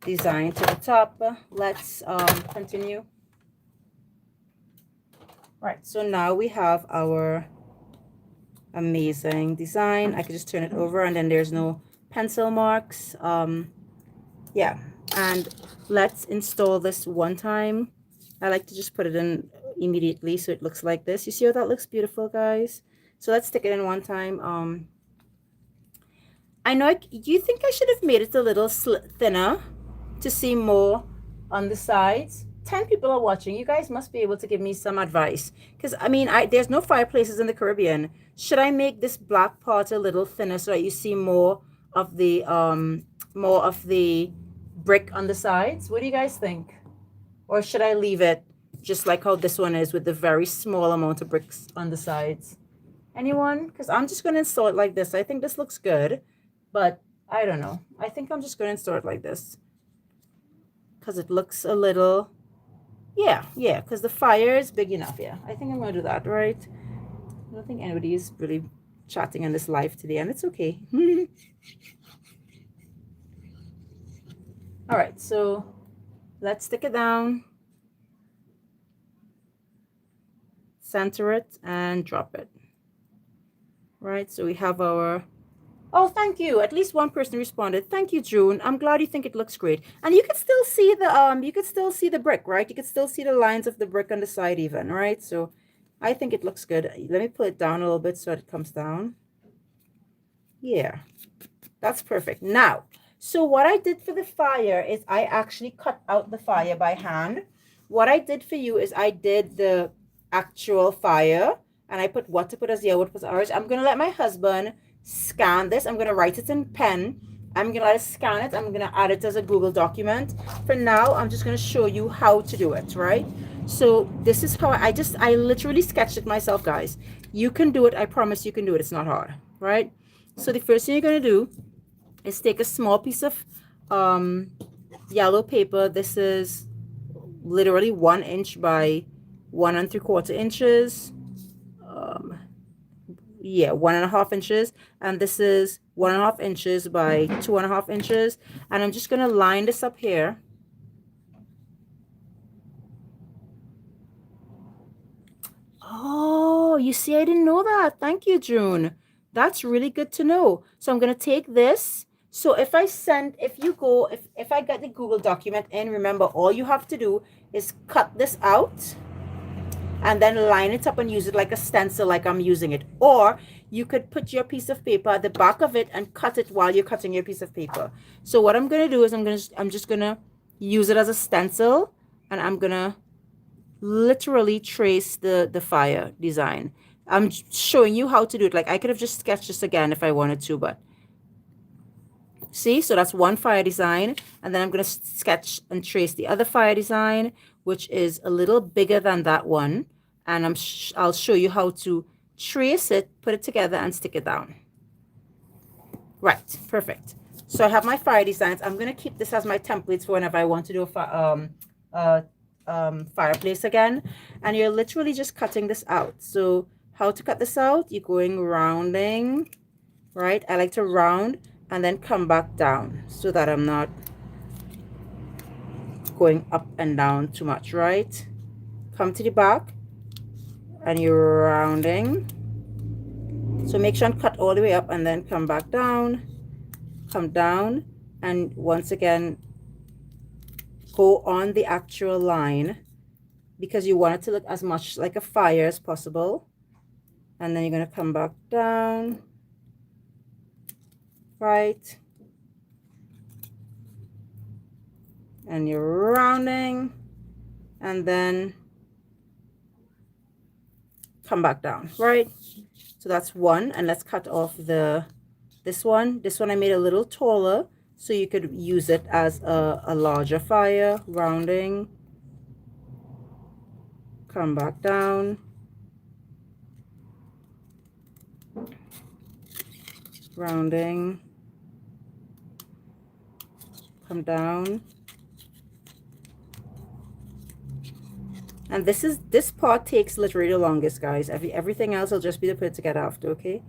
design to the top. Let's continue. Right, so now we have our amazing design. I can just turn it over, and then there's no pencil marks. Yeah, and let's install this one time. I like to just put it in immediately so it looks like this. You see how that looks beautiful, guys? So let's stick it in one time. I know you think I should have made it a little thinner to see more on the sides. 10 people are watching. You guys must be able to give me some advice, because I mean, there's no fireplaces in the Caribbean. Should I make this black part a little thinner so that you see more of the brick on the sides? What do you guys think? Or should I leave it just like how this one is with the very small amount of bricks on the sides? Anyone? Because I'm just going to install it like this. I think this looks good, but I don't know. I think I'm just going to install it like this because it looks a little, yeah, because the fire is big enough. Yeah, I think I'm going to do that, right? I don't think anybody is really chatting on this live today, and it's okay. All right, so let's stick it down, center it, and drop it. Right, so we have our, oh, thank you. At least one person responded. Thank you, June. I'm glad you think it looks great. And you can still see the brick, right? You can still see the lines of the brick on the side even, right? So I think it looks good. Let me pull it down a little bit so it comes down. Yeah, that's perfect. Now, so what I did for the fire is I actually cut out the fire by hand. What I did for you is I did the actual fire, and I put what to put as yellow, what to put as orange. I'm going to let my husband scan this. I'm going to write it in pen. I'm going to let us scan it. I'm going to add it as a Google document. For now, I'm just going to show you how to do it, right? So this is how I literally sketched it myself, guys. You can do it. I promise you can do it. It's not hard, right? So the first thing you're going to do is take a small piece of yellow paper. This is literally 1 inch by 1 3/4 inches. Yeah, 1.5 inches, and this is 1.5 inches by 2.5 inches, and I'm just gonna line this up here. Oh, you see, I didn't know that. Thank you, June. That's really good to know. So I'm gonna take this. So if I get the Google document in, remember, all you have to do is cut this out and then line it up and use it like a stencil, like I'm using it. Or you could put your piece of paper at the back of it and cut it while you're cutting your piece of paper. So what I'm gonna do is I'm just gonna use it as a stencil, and I'm gonna literally trace the fire design. I'm showing you how to do it. Like I could have just sketched this again if I wanted to, but see, so that's one fire design, and then I'm going to sketch and trace the other fire design, which is a little bigger than that one, and I'll show you how to trace it, put it together, and stick it down. Right, perfect. So I have my fire designs. I'm going to keep this as my templates for whenever I want to do a fireplace again, and you're literally just cutting this out. So how to cut this out? You're going rounding, right? I like to round and then come back down so that I'm not going up and down too much, right? Come to the back and you're rounding. So make sure and cut all the way up and then come back down, come down, and once again go on the actual line because you want it to look as much like a fire as possible. And then you're going to come back down, right? And you're rounding, and then come back down, right? So that's one, and let's cut off this one. This one I made a little taller so you could use it as a larger fire. Rounding, come back down, rounding, come down, And this part takes literally the longest, guys. Everything else will just be to put it together after, okay?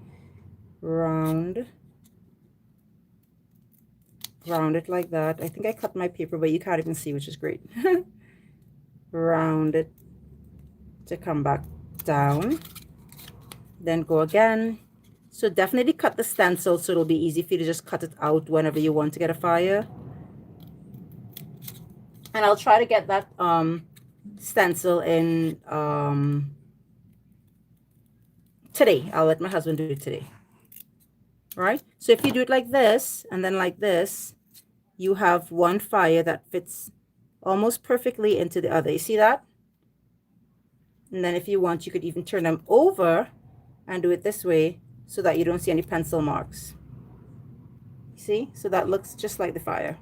Round it like that. I think I cut my paper, but you can't even see, which is great. Round it to come back down. Then go again. So definitely cut the stencil so it'll be easy for you to just cut it out whenever you want to get a fire. And I'll try to get that stencil in today. I'll let my husband do it today. Right? So if you do it like this and then like this, you have one fire that fits almost perfectly into the other. You see that? And then if you want, you could even turn them over and do it this way so that you don't see any pencil marks. See? So that looks just like the fire.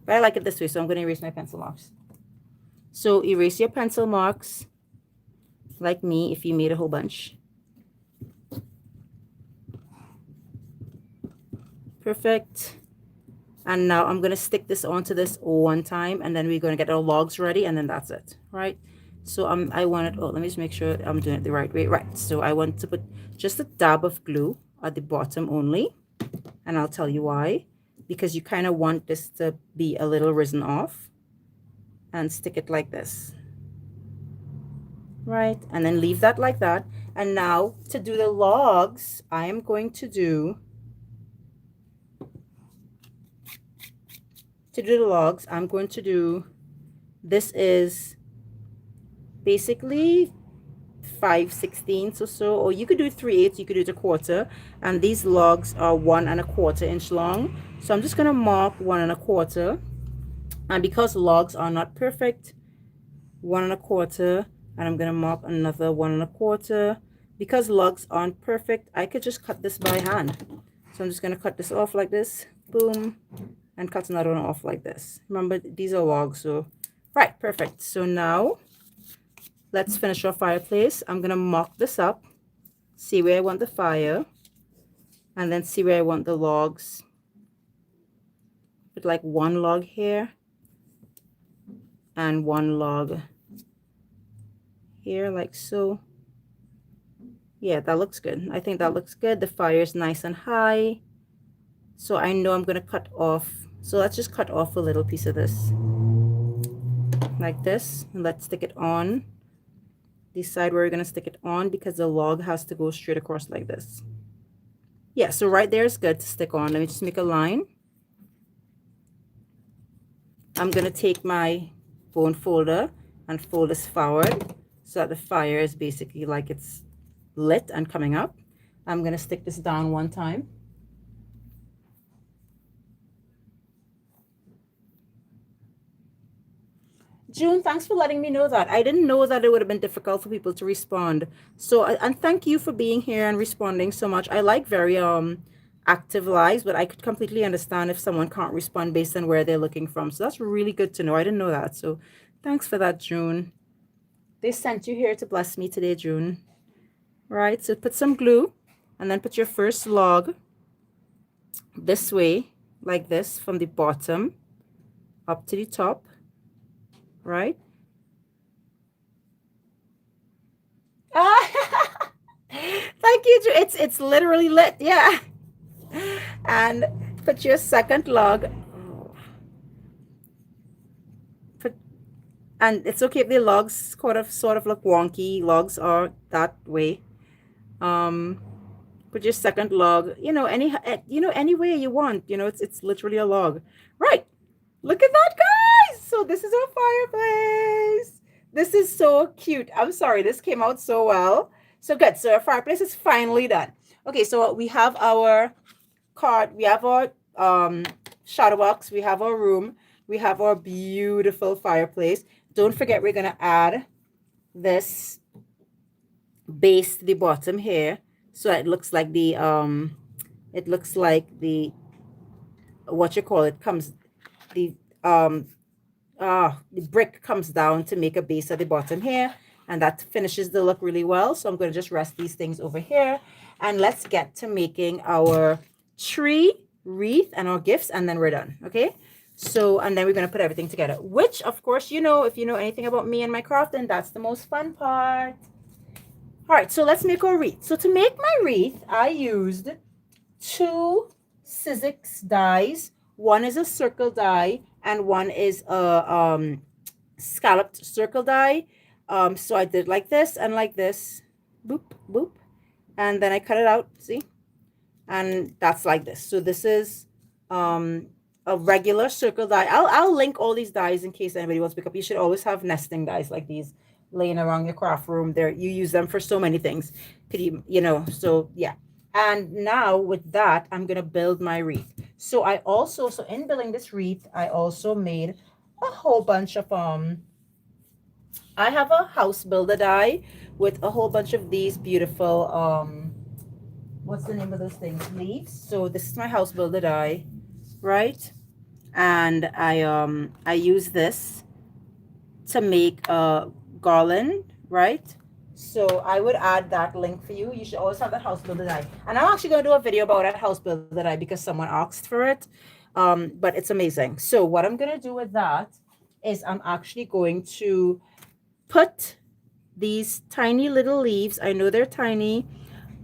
But I like it this way, so I'm going to erase my pencil marks. So erase your pencil marks like me if you made a whole bunch. Perfect. And now I'm going to stick this onto this one time, and then we're going to get our logs ready, and then that's it, right? So I wanted, oh, let me just make sure I'm doing it the right way. Right, so I want to put just a dab of glue at the bottom only, and I'll tell you why. Because you kind of want this to be a little risen off, and stick it like this, right? And then leave that like that. And now to do the logs, I am going to do I'm going to do, this is basically 5/16 or so, or you could do 3/8, you could do it a quarter, and these logs are 1 1/4 inch long. So I'm just going to mark 1 1/4, and because logs are not perfect, 1 1/4, and I'm going to mark another 1 1/4. Because logs aren't perfect, I could just cut this by hand. So I'm just going to cut this off like this, boom, and cut another one off like this. Remember, these are logs, so right, perfect. So now let's finish our fireplace. I'm gonna mark this up, see where I want the fire, and then see where I want the logs. Put like one log here and one log here, like so. Yeah, that looks good. I think that looks good. The fire is nice and high, so I know I'm gonna cut off. So let's just cut off a little piece of this like this, and let's stick it on. Decide where we're going to stick it on, because the log has to go straight across like this. Yeah, so right there is good to stick on. Let me just make a line. I'm going to take my bone folder and fold this forward so that the fire is basically like it's lit and coming up. I'm going to stick this down one time. June, thanks for letting me know that. I didn't know that it would have been difficult for people to respond. So, and thank you for being here and responding so much. I like very active lives, but I could completely understand if someone can't respond based on where they're looking from. So that's really good to know. I didn't know that. So thanks for that, June. They sent you here to bless me today, June. Right, so put some glue and then put your first log this way, like this, from the bottom up to the top. Right? Thank you. It's literally lit. Yeah. And put your second log. And it's okay if the logs sort of look wonky. Logs are that way. Put your second log. Any way you want. It's literally a log. Right. Look at that, guys. So this is our fireplace. This is so cute. I'm sorry, this came out so well. So good. So our fireplace is finally done. Okay, so we have our we have our shadow box, we have our room, we have our beautiful fireplace. Don't forget, we're gonna add this base to the bottom here, so it looks like the what you call it, comes the brick comes down to make a base at the bottom here, and that finishes the look really well. So I'm going to just rest these things over here, and let's get to making our tree wreath and our gifts, and then we're done. Okay, So, and then we're going to put everything together, which of course, you know, if you know anything about me and my craft, then that's the most fun part. All right, so let's make our wreath. So to make my wreath, I used two Sizzix dies. One is a circle die and one is a scalloped circle die. So I did like this and like this, boop, boop. And then I cut it out, see? And that's like this. So this is a regular circle die. I'll link all these dies in case anybody wants to pick up. You should always have nesting dies like these laying around your craft room. There, you use them for so many things. You know, so yeah. And now with that, I'm gonna build my wreath. So I also, so in building this wreath, I also made a whole bunch of I have a house builder die with a whole bunch of these beautiful what's the name of those things, leaves. So this is my house builder die, right? And I use this to make a garland, right? So I would add that link for you. You should always have that house builder die. And I'm actually going to do a video about that house builder die because someone asked for it. But it's amazing. So what I'm going to do with that is I'm actually going to put these tiny little leaves. I know they're tiny,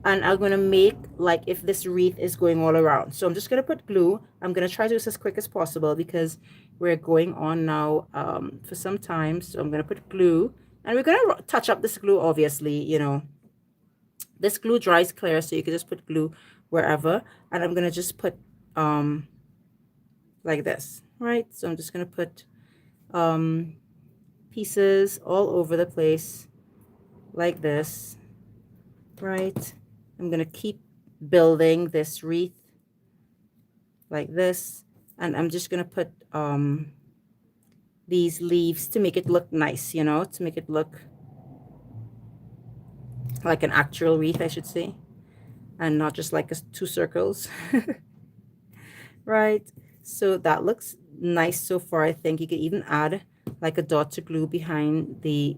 and I'm going to make like if this wreath is going all around. So I'm just going to put glue. I'm going to try to do this as quick as possible because we're going on now for some time. So I'm going to put glue, and we're going to touch up this glue, obviously. You know, this glue dries clear, so you can just put glue wherever. And I'm going to just put like this, right? So I'm just going to put pieces all over the place like this, right? I'm going to keep building this wreath like this, and I'm just going to put these leaves to make it look nice, you know, to make it look like an actual wreath, I should say, and not just like two circles. Right? So that looks nice so far. I think you could even add like a dot to glue behind the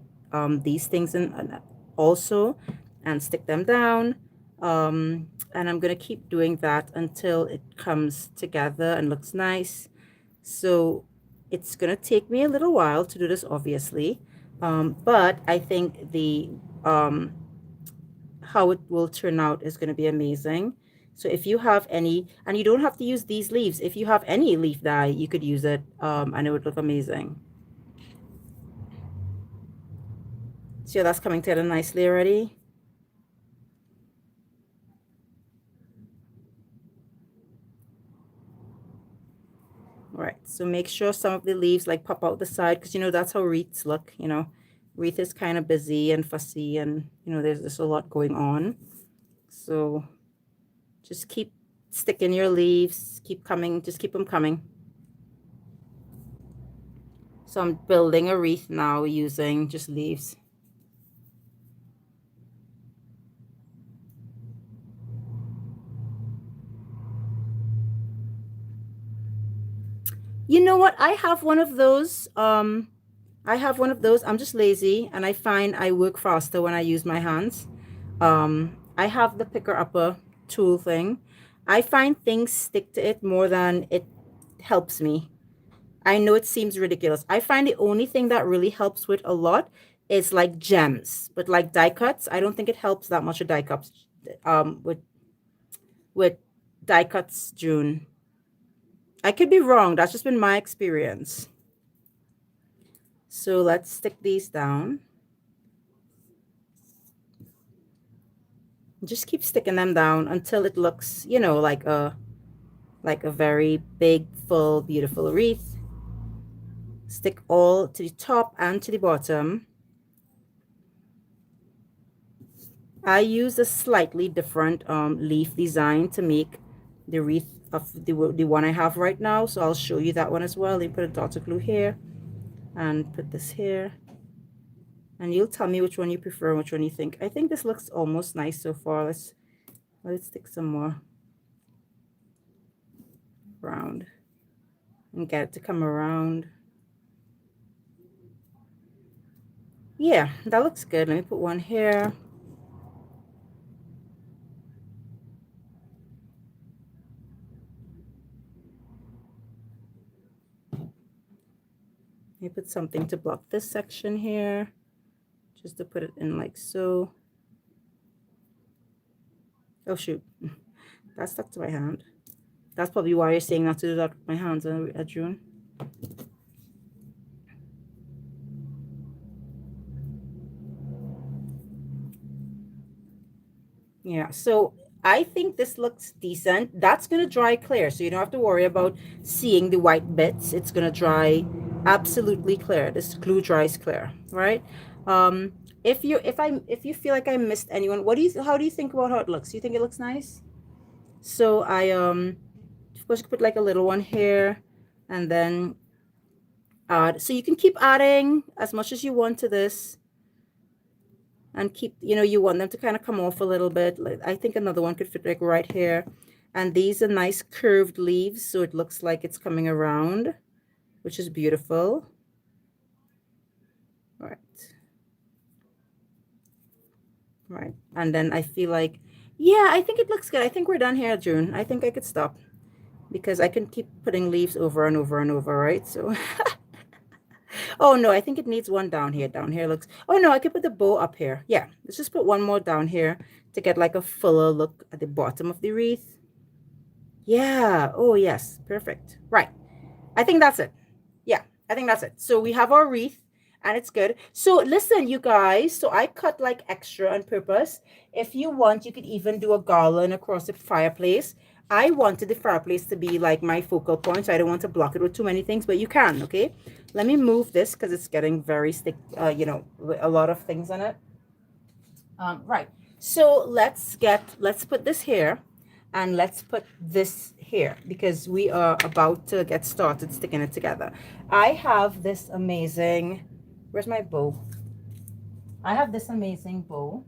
these things and also and stick them down. And I'm gonna keep doing that until it comes together and looks nice. So it's gonna take me a little while to do this, obviously, but I think the how it will turn out is going to be amazing. So if you have any, and you don't have to use these leaves, if you have any leaf dye, you could use it, and it would look amazing. So that's coming together nicely already. All right, so make sure some of the leaves like pop out the side, because you know that's how wreaths look. You know, wreath is kind of busy and fussy, and you know there's a lot going on. So just keep sticking your leaves, keep coming, just keep them coming. So I'm building a wreath now using just leaves. You know what? I have one of those. I have one of those. I'm just lazy, and I find I work faster when I use my hands. I have the picker upper tool thing. I find things stick to it more than it helps me. I know it seems ridiculous. I find the only thing that really helps with a lot is like gems, but like die cuts, I don't think it helps that much with die cuts. With with die cuts, June. I could be wrong. That's just been my experience. So let's stick these down. Just keep sticking them down until it looks, you know, like a very big, full, beautiful wreath. Stick all to the top and to the bottom. I use a slightly different leaf design to make the wreath of the one I have right now. So I'll show you that one as well. Let me put a dot of glue here and put this here. And you'll tell me which one you prefer and which one you think. I think this looks almost nice so far. Let's stick some more around and get it to come around. Yeah, that looks good. Let me put one here. Let me put something to block this section here, just to put it in like so. Oh shoot, that stuck to my hand. That's probably why you're saying not to do that with my hands, June. Yeah, so I think this looks decent. That's going to dry clear, so you don't have to worry about seeing the white bits. It's going to dry absolutely clear. This glue dries clear, right? Um, if you feel like I missed anyone, how do you think about how it looks? Do you think it looks nice? So I of course you could put like a little one here, and then add. So you can keep adding as much as you want to this, and keep, you want them to kind of come off a little bit. Like, I think another one could fit like right here. And these are nice curved leaves, so it looks like it's coming around, which is beautiful. Right. Right. And then I feel like, yeah, I think it looks good. I think we're done here, June. I think I could stop because I can keep putting leaves over and over and over, right? So, oh no, I think it needs one down here. Down here looks, oh no, I could put the bow up here. Yeah, let's just put one more down here to get like a fuller look at the bottom of the wreath. Yeah. Oh, yes. Perfect. Right. I think that's it. Yeah, I think that's it. So we have our wreath and it's good. So listen, you guys. So I cut like extra on purpose. If you want, you could even do a garland across the fireplace. I wanted the fireplace to be like my focal point, so I don't want to block it with too many things, but you can, okay? Let me move this because it's getting very stick, a lot of things on it. Right. So let's put this here and let's put this here because we are about to get started sticking it together. I have this amazing, where's my bow? I have this amazing bow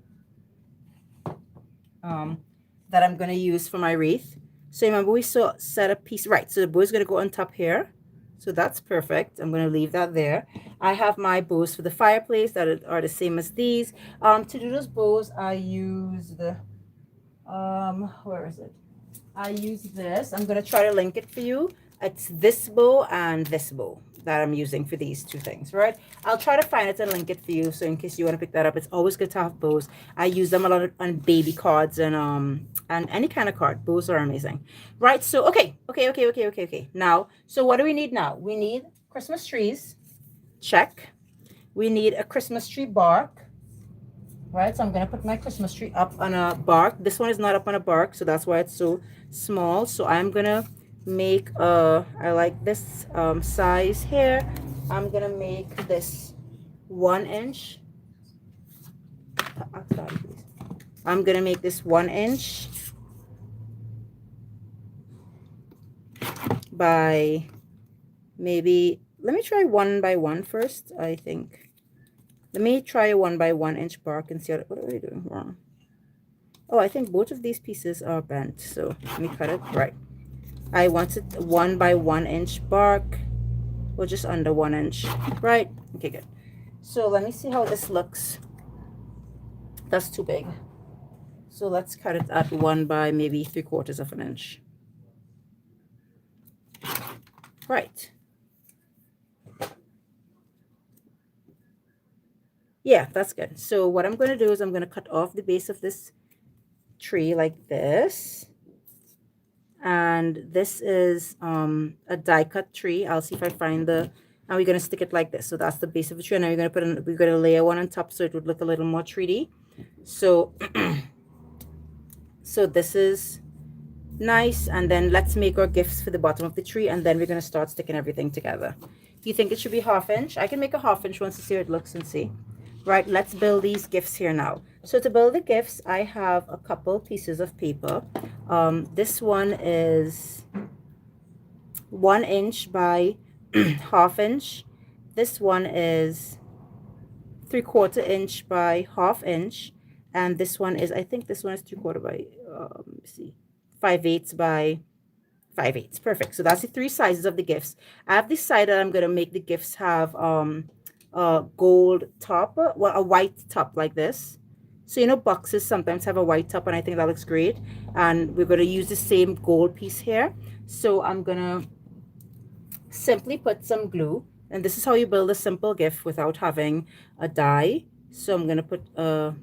that I'm going to use for my wreath. So remember we set a piece, right? So the bow is going to go on top here. So that's perfect. I'm going to leave that there. I have my bows for the fireplace that are the same as these. To do those bows, I use the, where is it? I use this. I'm going to try to link it for you. It's this bow and this bow that I'm using for these two things, right? I'll try to find it and link it for you. So in case you want to pick that up, it's always good to have bows. I use them a lot on baby cards and any kind of card. Bows are amazing, right? So, okay. Now, so what do we need now? We need Christmas trees. Check. We need a Christmas tree bark. Right, so I'm going to put my Christmas tree up on a bark. This one is not up on a bark, so that's why it's so small. So I'm going to make I like this size here. I'm going to make this 1 inch. I'm going to make this 1 inch by maybe, let me try 1 by 1 first, I think. Let me try a 1 by 1 inch bark and see what are we doing wrong. Oh, I think both of these pieces are bent. So let me cut it. Right. I wanted 1 by 1 inch bark, or just under 1 inch. Right. Okay, good. So let me see how this looks. That's too big. So let's cut it at 1 by maybe 3/4 of an inch. Right. Yeah, that's good. So what I'm going to do is I'm going to cut off the base of this tree like this. And this is a die cut tree. I'll see if I find and we're going to stick it like this. So that's the base of the tree. And now we're going to layer one on top so it would look a little more treaty. So, so this is nice. And then let's make our gifts for the bottom of the tree. And then we're going to start sticking everything together. Do you think it should be 1/2 inch? I can make a 1/2 inch once to see how it looks and see. Right, let's build these gifts here now. So to build the gifts, I have a couple pieces of paper. This one is 1 inch by 1/2 inch. This one is 3/4 inch by 1/2 inch. And this one is, I think this one is 3/4 by, let me see, 5/8 by 5/8. Perfect. So that's the 3 sizes of the gifts. I have decided I'm going to make the gifts have a gold top, well, a white top like this. So boxes sometimes have a white top, and I think that looks great. And we're going to use the same gold piece here. So I'm going to simply put some glue. And this is how you build a simple gift without having a die. So I'm going to put a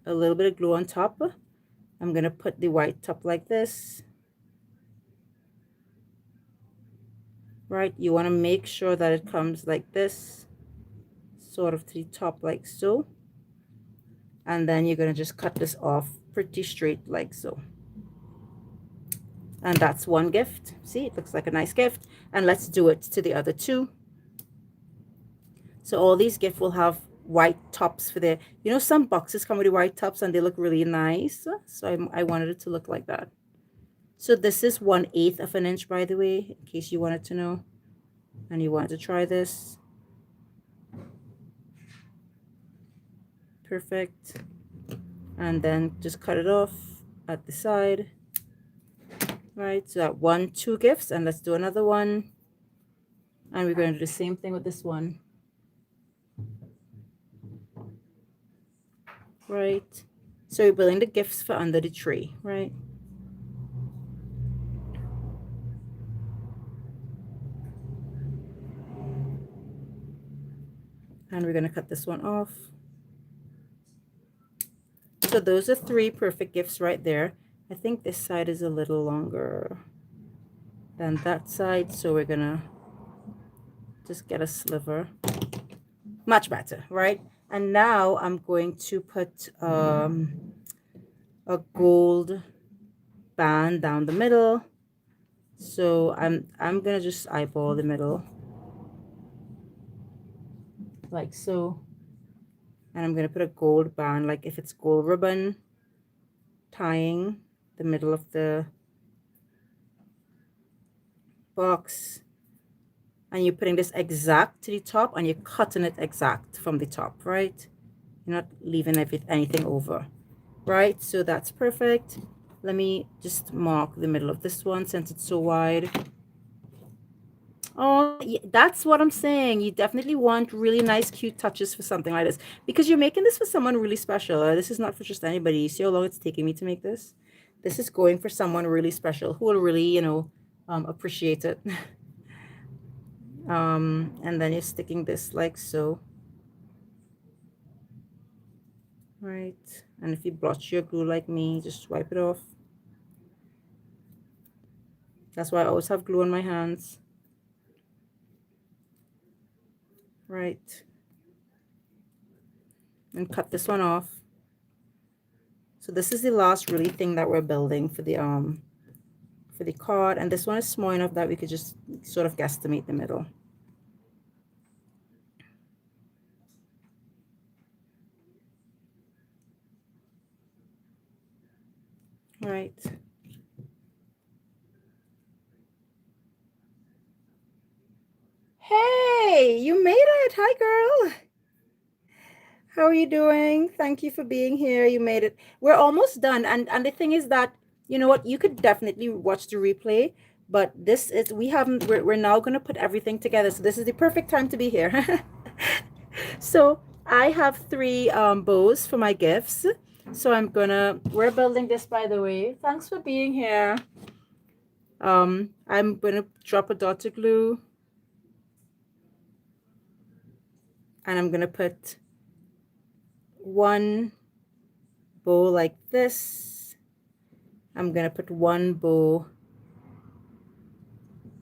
little bit of glue on top. I'm going to put the white top like this. Right, you want to make sure that it comes like this, sort of to the top like so. And then you're going to just cut this off pretty straight like so. And that's one gift. See, it looks like a nice gift. And let's do it to the other two. So all these gifts will have white tops for their, you know, some boxes come with white tops and they look really nice. So I wanted it to look like that. So this is 1/8 of an inch, by the way, in case you wanted to know and you wanted to try this. Perfect. And then just cut it off at the side. Right, so that 1, 2 gifts, and let's do another one. And we're going to do the same thing with this one. Right, so we're building the gifts for under the tree, right? And we're going to cut this one off. So those are 3 perfect gifts right there. I think this side is a little longer than that side, so we're going to just get a sliver. Much better, right? And now I'm going to put a gold band down the middle. So I'm gonna just eyeball the middle like so, and I'm gonna put a gold band, like if it's gold ribbon, tying the middle of the box, and you're putting this exact to the top and you're cutting it exact from the top, right? You're not leaving anything over, right? So that's perfect. Let me just mark the middle of this one since it's so wide. Oh, that's what I'm saying. You definitely want really nice, cute touches for something like this because you're making this for someone really special. This is not for just anybody. You see how long it's taking me to make this? This is going for someone really special who will really, you know, appreciate it. And then you're sticking this like so. Right. And if you blotch your glue like me, just wipe it off. That's why I always have glue on my hands. Right. And cut this one off. So this is the last really thing that we're building for the card, and this one is small enough that we could just sort of guesstimate the middle. All right. Hey, you made it. Hi, girl. How are you doing? Thank you for being here. You made it. We're almost done. And the thing is that, you know what, you could definitely watch the replay, but this is, we're now going to put everything together. So this is the perfect time to be here. So I have 3 bows for my gifts. So we're building this, by the way. Thanks for being here. I'm going to drop a dot of glue. And I'm going to put 1 bow like this. I'm going to put 1 bow,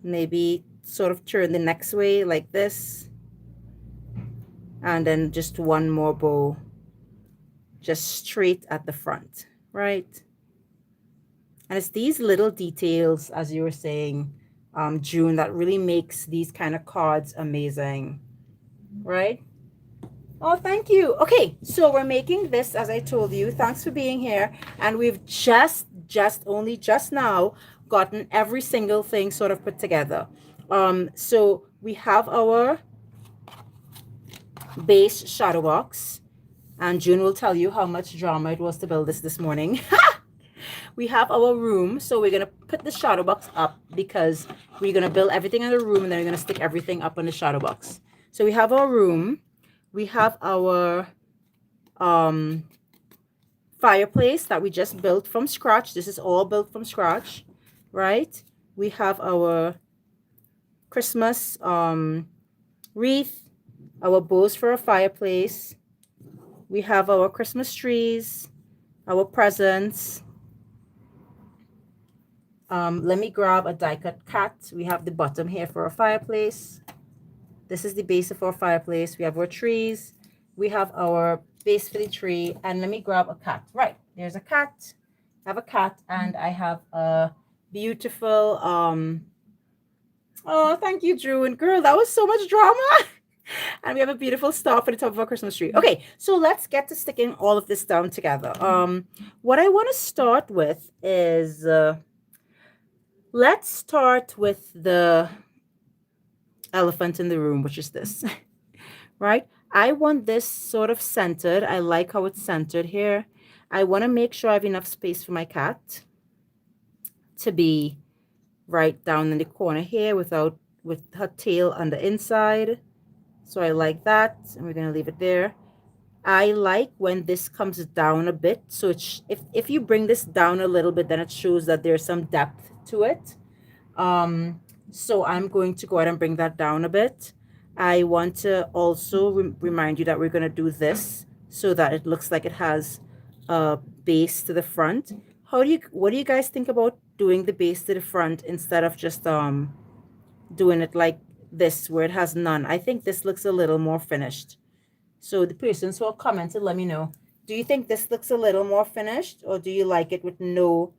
maybe sort of turn the next way like this. And then just 1 more bow, just straight at the front, right? And it's these little details, as you were saying, June, that really makes these kind of cards amazing, right? Oh, thank you. Okay, so we're making this, as I told you. Thanks for being here. And we've just now gotten every single thing sort of put together. So we have our base shadow box, and June will tell you how much drama it was to build this morning. We have our room, so we're gonna put the shadow box up because we're gonna build everything in the room and then we're gonna stick everything up on the shadow box. So we have our room, we have our fireplace that we just built from scratch. This is all built from scratch, right? We have our Christmas wreath, our bows for a fireplace. We have our Christmas trees, our presents. Let me grab a die cut cat. We have the bottom here for a fireplace. This is the base of our fireplace. We have our trees. We have our base for the tree. And let me grab a cat. Right, there's a cat. I have a cat and I have a beautiful oh, thank you, Drew. And girl, that was so much drama. And we have a beautiful star for the top of our Christmas tree. Okay, so let's get to sticking all of this down together. What I want to start with is let's start with the elephant in the room, which is this, right? I want this sort of centered. I like how it's centered here. I want to make sure I have enough space for my cat to be right down in the corner here with her tail on the inside. So I like that, and we're going to leave it there. I like when this comes down a bit. So if you bring this down a little bit, then it shows that there's some depth to it. So I'm going to go ahead and bring that down a bit. I want to also remind you that we're going to do this so that it looks like it has a base to the front. What do you guys think about doing the base to the front instead of just doing it like this where it has none? I think this looks a little more finished. So the persons who are commented, let me know. Do you think this looks a little more finished, or do you like it with no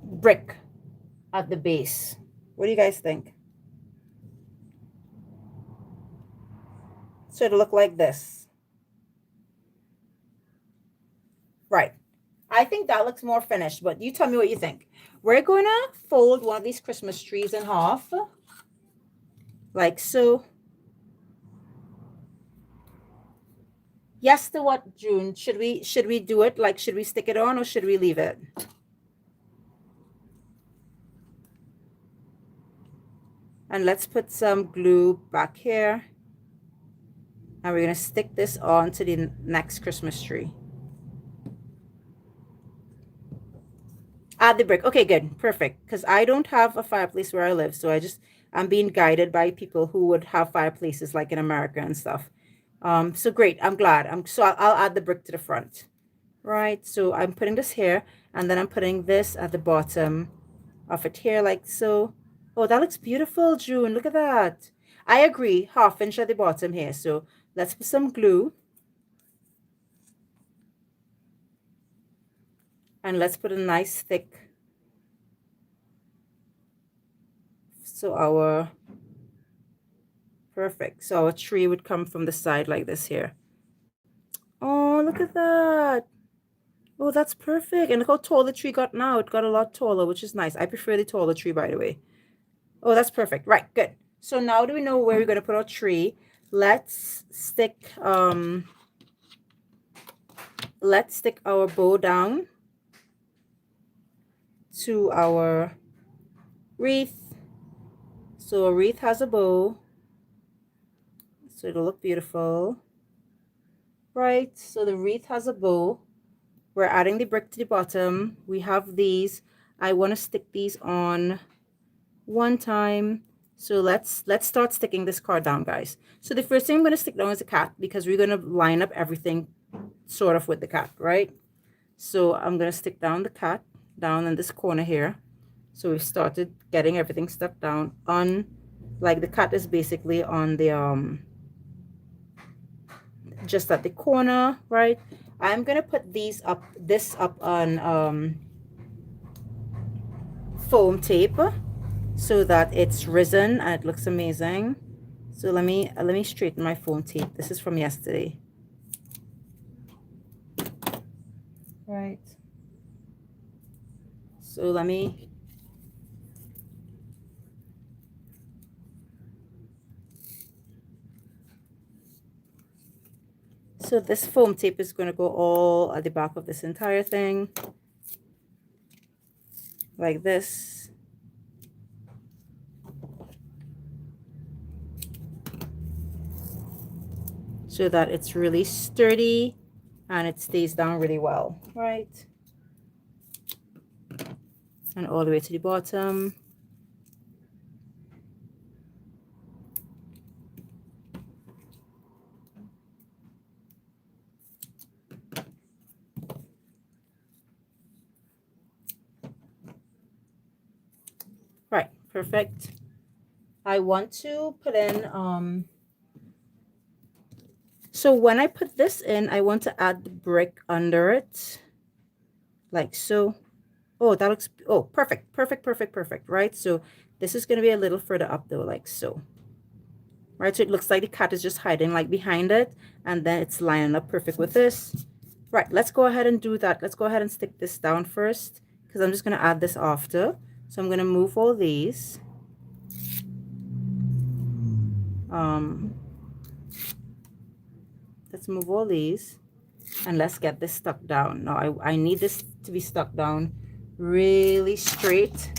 brick at the base? What do you guys think? So it'll look like this. Right. I think that looks more finished, but you tell me what you think. We're going to fold one of these Christmas trees in half, like so. Yes to what, June? Should we do it? Like, should we stick it on or should we leave it? And let's put some glue back here. And we're going to stick this on to the next Christmas tree. Add the brick. Okay, good. Perfect. Because I don't have a fireplace where I live. So I'm being guided by people who would have fireplaces like in America and stuff. So great. I'm glad. I'll add the brick to the front. Right. So I'm putting this here. And then I'm putting this at the bottom of it here like so. Oh, that looks beautiful, June. Look at that. I agree. Half inch at the bottom here. So let's put some glue. And let's put a nice thick. So perfect. So our tree would come from the side like this here. Oh, look at that. Oh, that's perfect. And look how tall the tree got now. It got a lot taller, which is nice. I prefer the taller tree, by the way. Oh, that's perfect. Right, good. So now do we know where we're going to put our tree? Let's stick our bow down to our wreath. So a wreath has a bow. So it'll look beautiful. Right, so the wreath has a bow. We're adding the brick to the bottom. We have these. I want to stick these on one time. So let's start sticking this card down, guys. So the first thing I'm going to stick down is a cat because we're going to line up everything sort of with the cat, right? So I'm going to stick down the cat down in this corner here. So we've started getting everything stuck down on, like the cat is basically on the just at the corner, right? I'm gonna put this up on foam tape so that it's risen and it looks amazing. So let me straighten my foam tape. This is from yesterday, right? So so this foam tape is going to go all at the back of this entire thing like this. So that it's really sturdy and it stays down really well, right? And all the way to the bottom. perfect. I want to put in, so when I put this in, I want to add the brick under it, like so. Oh, that looks, oh, perfect, perfect, perfect, perfect, right? So this is going to be a little further up though, like so. Right, so it looks like the cat is just hiding like behind it, and then it's lining up perfect with this. Right, let's go ahead and do that. Let's go ahead and stick this down first, because I'm just going to add this after. So I'm going to move all these. Let's move all these, and let's get this stuck down. Now I need this to be stuck down really straight.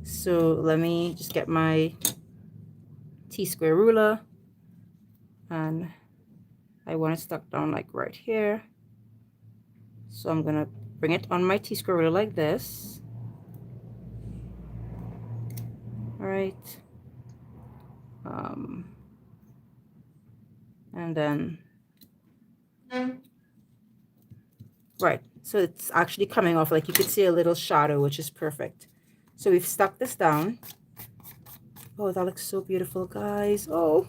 So let me just get my T-square ruler, and I want it stuck down like right here. So I'm gonna bring it on my T-square ruler like this. All right. And then, right. So it's actually coming off, like you could see a little shadow, which is perfect. So we've stuck this down. Oh, that looks so beautiful, guys. Oh.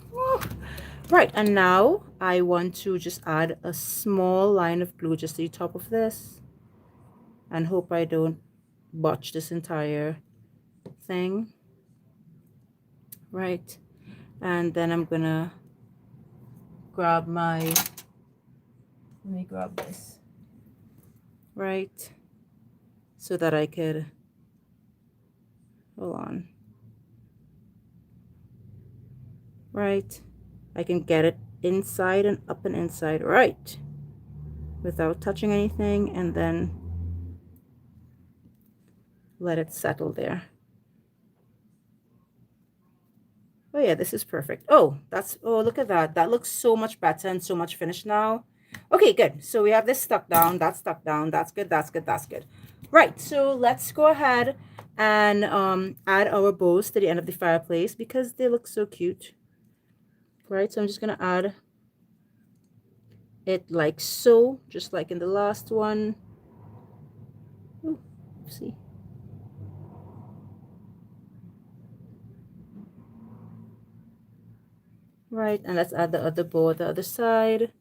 Right, and now I want to just add a small line of glue just to the top of this, and hope I don't botch this entire thing. Right, and then I'm gonna grab my, let me grab this, right, so that I could, hold on, right, I can get it inside and up and inside, right, without touching anything, and then let it settle there. Oh yeah, this is perfect. Oh, that's, oh, look at that. That looks so much better and so much finished now. Okay, good. So we have this stuck down. That's stuck down. That's good. That's good. That's good. Right. So let's go ahead and add our bows to the end of the fireplace because they look so cute. Right. So I'm just going to add it like so, just like in the last one. Ooh, see. Right, and let's add the other bow at the other side.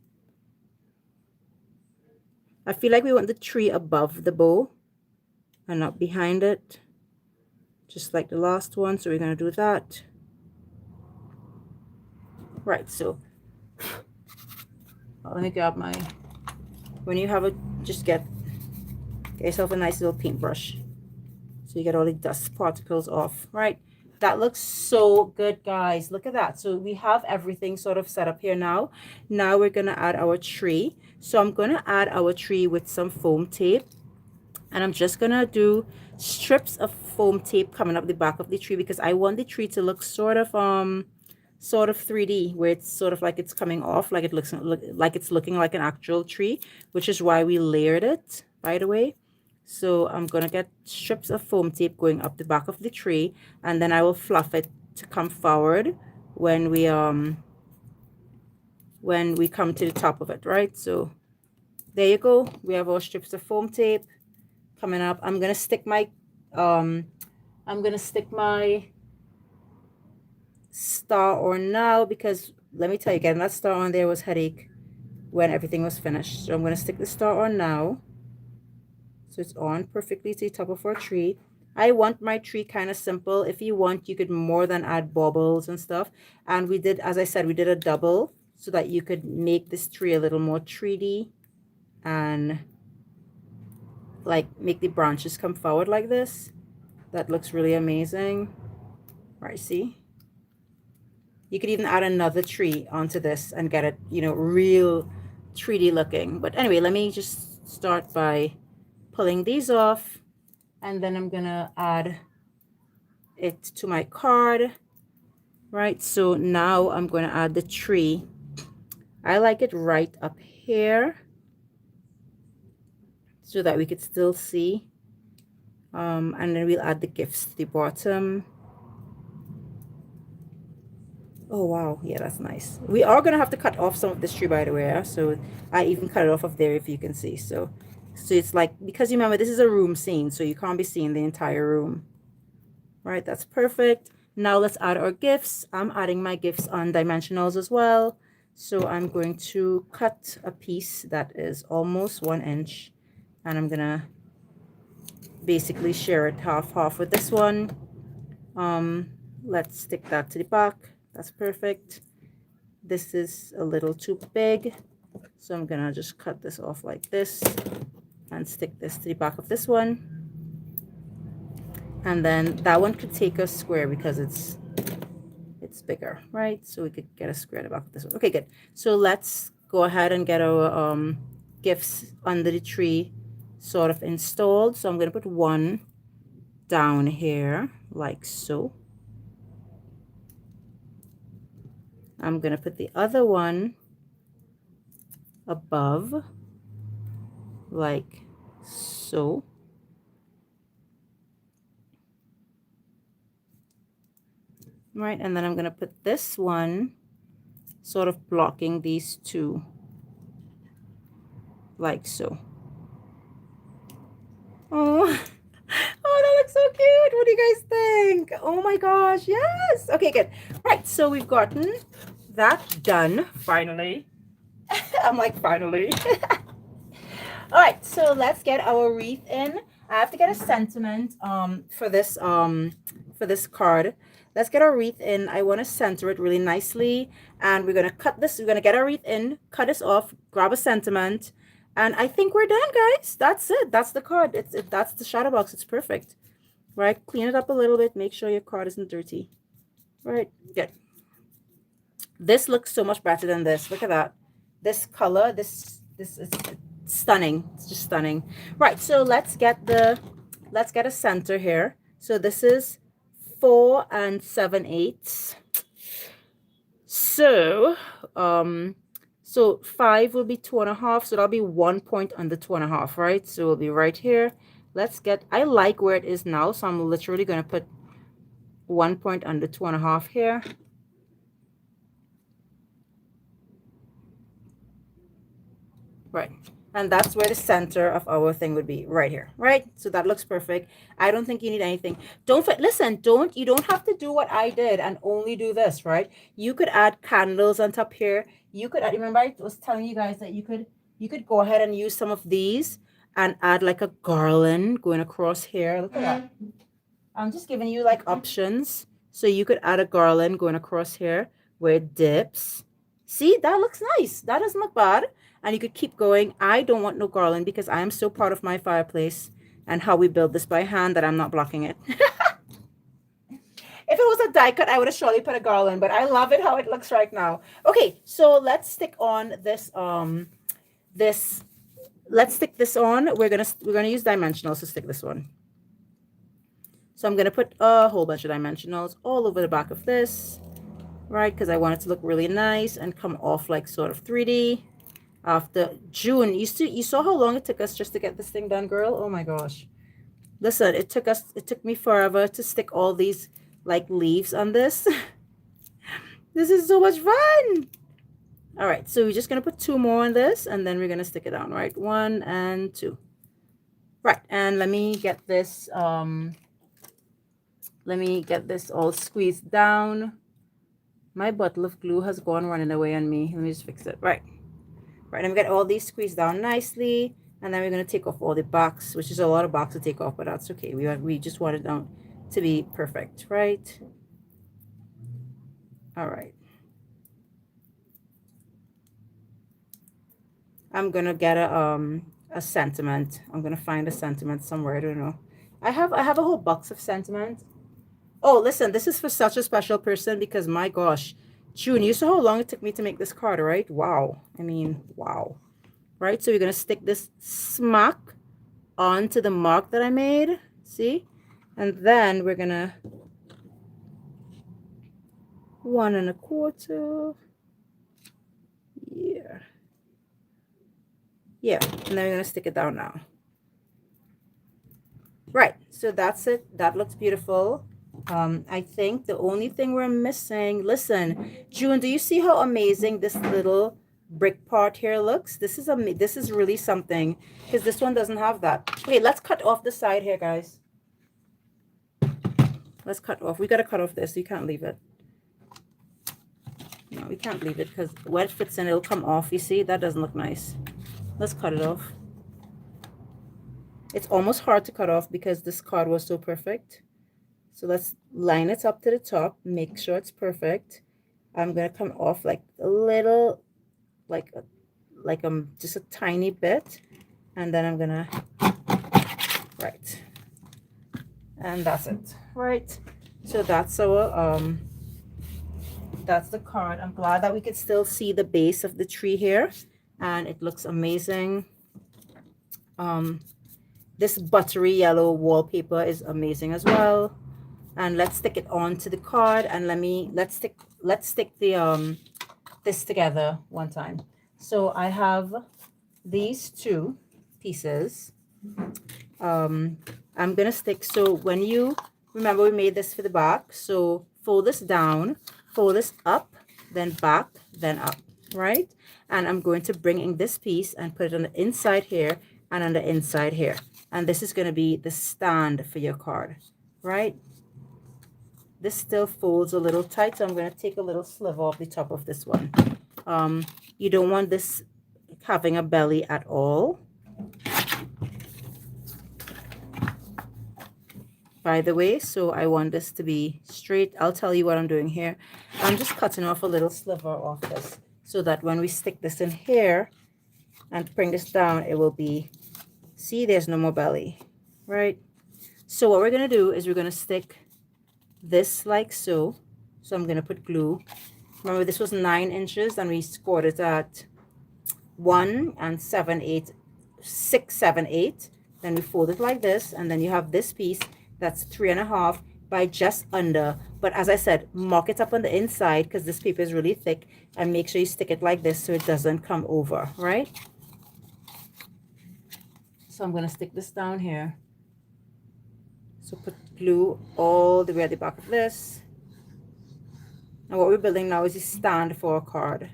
I feel like we want the tree above the bow and not behind it, just like the last one. So we're going to do that. Right, so let me grab my, when you have a, just get yourself a nice little paintbrush so you get all the dust particles off. Right, that looks so good, guys. Look at that. So we have everything sort of set up here now. Now we're going to add our tree. So I'm going to add our tree with some foam tape, and I'm just going to do strips of foam tape coming up the back of the tree because I want the tree to look sort of 3D, where it's sort of like it's coming off, like it looks like it's looking like an actual tree, which is why we layered it, by the way. So I'm gonna get strips of foam tape going up the back of the tree, and then I will fluff it to come forward when we come to the top of it, right? So there you go. We have our strips of foam tape coming up. I'm gonna stick my star on now because let me tell you, getting that star on there was headache when everything was finished. So I'm going to stick the star on now, so it's on perfectly to the top of our tree. I want my tree kind of simple. If you want, you could more than add baubles and stuff, and we did, as I said, we did a double so that you could make this tree a little more 3D and like make the branches come forward like this. That looks really amazing. Right, see? You could even add another tree onto this and get it, you know, real 3D looking. But anyway, let me just start by pulling these off, and then I'm gonna add it to my card. Right, so now I'm gonna add the tree. I like it right up here so that we could still see. And then we'll add the gifts to the bottom. Oh wow, yeah, that's nice. We are gonna have to cut off some of this tree, by the way, yeah? So I even cut it off of there, if you can see. So it's like, because you remember this is a room scene, so you can't be seeing the entire room. Right, that's perfect. Now let's add our gifts. I'm adding my gifts on dimensionals as well. So I'm going to cut a piece that is almost 1 inch, and I'm gonna basically share it half with this one. Let's stick that to the back. That's perfect. This is a little too big, so I'm gonna just cut this off like this and stick this to the back of this one. And then that one could take a square because it's bigger, right? So we could get a square at the back of this one. Okay, good. So let's go ahead and get our gifts under the tree sort of installed. So I'm going to put one down here like so. I'm going to put the other one above like so. Right, and then I'm going to put this one sort of blocking these two like so. Oh, oh, that looks so cute. What do you guys think? Oh my gosh, yes. Okay, good. Right, so we've gotten that done finally. I'm like, finally. All right, so let's get our wreath in. I have to get a sentiment for this card. Let's get our wreath in. I want to center it really nicely, and we're gonna cut this. We're gonna get our wreath in, cut this off, grab a sentiment, and I think we're done, guys. That's it. That's the card. That's the shadow box. It's perfect. Right? Clean it up a little bit. Make sure your card isn't dirty. Right? Good. This looks so much better than this. Look at that. This color. This is stunning. It's just stunning. Right. So let's get a center here. So this is 4 7/8. So so 5 will be 2.5, so that'll be 1 point under 2.5, right? So we'll be right here. Let's get, I like where it is now, so I'm literally going to put 1 point under 2.5 here. Right. And that's where the center of our thing would be, right here, right? So that looks perfect. I don't think you need anything. Listen, you don't have to do what I did and only do this, right? You could add candles on top here. You could add, remember I was telling you guys that you could go ahead and use some of these and add like a garland going across here. Look at that. I'm just giving you like options. So you could add a garland going across here where it dips. See, that looks nice. That doesn't look bad. And you could keep going. I don't want no garland because I am so proud of my fireplace and how we build this by hand that I'm not blocking it. If it was a die cut, I would have surely put a garland, but I love it how it looks right now. Okay, so let's stick on this, let's stick this on. We're gonna use dimensionals to stick this one. So I'm gonna put a whole bunch of dimensionals all over the back of this, right? Because I want it to look really nice and come off like sort of 3D. After June, you saw how long it took us just to get this thing done, girl. Oh my gosh. Listen, it took me forever to stick all these like leaves on this. This is so much fun. All right, so we're just gonna put 2 more on this and then we're gonna stick it down, right? 1 and 2. Right, and let me get this all squeezed down. My bottle of glue has gone running away on me. Let me just fix it. Right, and we get all these squeezed down nicely, and then we're going to take off all the box, which is a lot of box to take off, but that's okay. We just want it down to be perfect, right? All right. I'm going to get a sentiment. I'm going to find a sentiment somewhere. I don't know. I have a whole box of sentiment. Oh, listen, this is for such a special person because my gosh, June, you saw how long it took me to make this card, right? Wow. I mean, wow. Right? So we're going to stick this smack onto the mark that I made. See? And then we're going to 1 1/4. Yeah. Yeah. And then we're going to stick it down now. Right. So that's it. That looks beautiful. I think the only thing we're missing, listen, June, do you see how amazing this little brick part here looks? This is really something because this one doesn't have that. Okay, let's cut off the side here, guys. Let's cut off. We got to cut off this. You can't leave it. No, we can't leave it because when it fits in, it'll come off. You see, that doesn't look nice. Let's cut it off. It's almost hard to cut off because this card was so perfect. So let's line it up to the top, make sure it's perfect. I'm going to come off like a little, like just a tiny bit. And then I'm going to, right. And that's it, right? So that's our, that's the card. I'm glad that we could still see the base of the tree here. And it looks amazing. This buttery yellow wallpaper is amazing as well. And let's stick it onto the card, and let's stick the this together one time. So I have these two pieces. I'm gonna stick, so when you remember we made this for the back, so fold this down, fold this up, then back, then up, right? And I'm going to bring in this piece and put it on the inside here and on the inside here. And this is going to be the stand for your card, right? This still folds a little tight, so I'm going to take a little sliver off the top of this one. You don't want this having a belly at all. By the way, so I want this to be straight. I'll tell you what I'm doing here. I'm just cutting off a little sliver off this so that when we stick this in here and bring this down, it will be, see, there's no more belly, right? So what we're going to do is we're going to stick this like so. So I'm going to put glue. Remember, this was 9 inches and we scored it at 1 and 6, 7, 8. Then we fold it like this, and then you have this piece that's 3.5 by just under. But as I said, mark it up on the inside because this paper is really thick, and make sure you stick it like this so it doesn't come over, right? So I'm going to stick this down here. So put glue all the way at the back of this. And what we're building now is a stand for a card.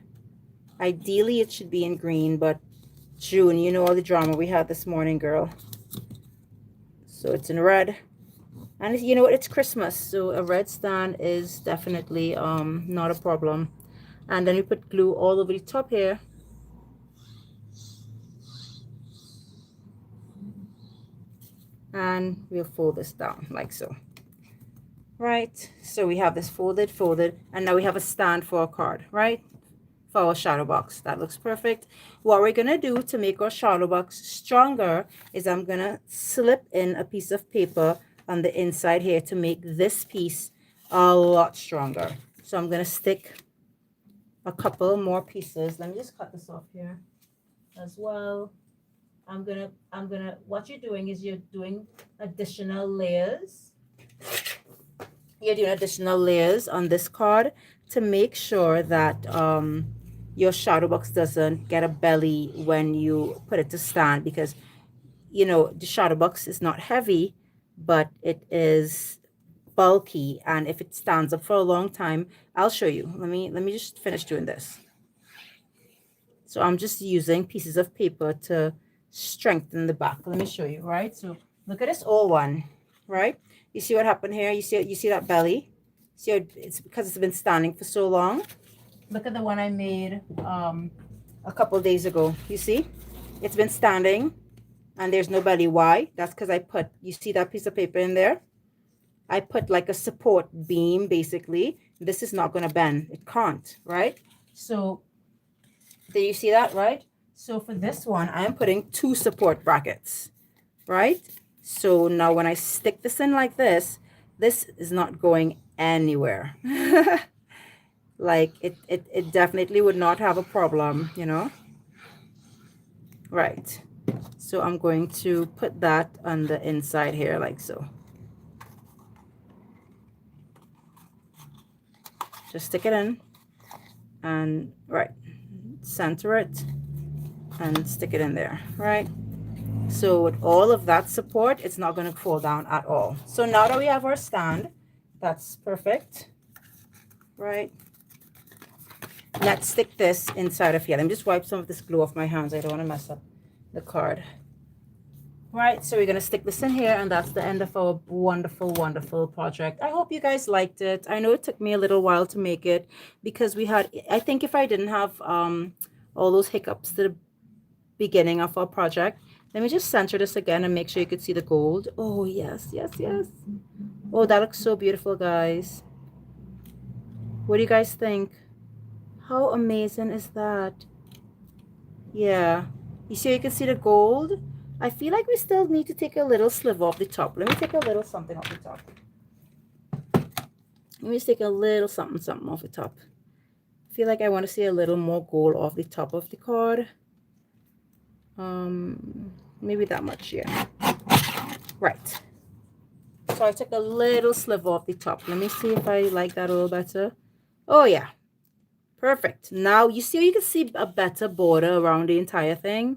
Ideally, it should be in green, but June, you know all the drama we had this morning, girl. So it's in red. And you know what? It's Christmas, so a red stand is definitely not a problem. And then we put glue all over the top here. And we'll fold this down like so. Right, so we have this folded, and now we have a stand for a card, right? For our shadow box. That looks perfect. What we're gonna do to make our shadow box stronger is I'm gonna slip in a piece of paper on the inside here to make this piece a lot stronger. So I'm gonna stick a couple more pieces. Let me just cut this off here as well. I'm gonna what you're doing is you're doing additional layers. You're doing additional layers on this card to make sure that your shadow box doesn't get a belly when you put it to stand, because you know the shadow box is not heavy, but it is bulky, and if it stands up for a long time, I'll show you. Let me just finish doing this. So I'm just using pieces of paper to strengthen the back. Let me show you, right? So look at this old one, right? You see what happened here? You see that belly? See how it's because it's been standing for so long. Look at the one I made a couple days ago. You see? It's been standing and there's no belly. Why? That's because I put, you see that piece of paper in there? I put like a support beam, basically. This is not going to bend. It can't, right? So, do you see that, right? So for this one, I am putting 2 support brackets, right? So now when I stick this in like this is not going anywhere. Like it definitely would not have a problem, you know? Right. So I'm going to put that on the inside here like so. Just stick it in and right, center it and stick it in there, right? So with all of that support, it's not going to fall down at all. So now that we have our stand, that's perfect, right? Let's stick this inside of here. Let me just wipe some of this glue off my hands. I don't want to mess up the card. Right, so we're gonna stick this in here, and that's the end of our wonderful, wonderful project. I hope you guys liked it. I know it took me a little while to make it because we had, I think if I didn't have all those hiccups to the beginning of our project, let me just center this again and make sure you could see the gold. Oh, yes, yes, yes. Oh, that looks so beautiful, guys. What do you guys think? How amazing is that? Yeah. You see, you can see the gold. I feel like we still need to take a little sliver off the top. Let me take a little something off the top. Let me just take a little something, something off the top. I feel like I want to see a little more gold off the top of the card. Maybe that much, yeah. Right. So I took a little sliver off the top. Let me see if I like that a little better. Oh, yeah. Perfect. Now, you see, you can see a better border around the entire thing.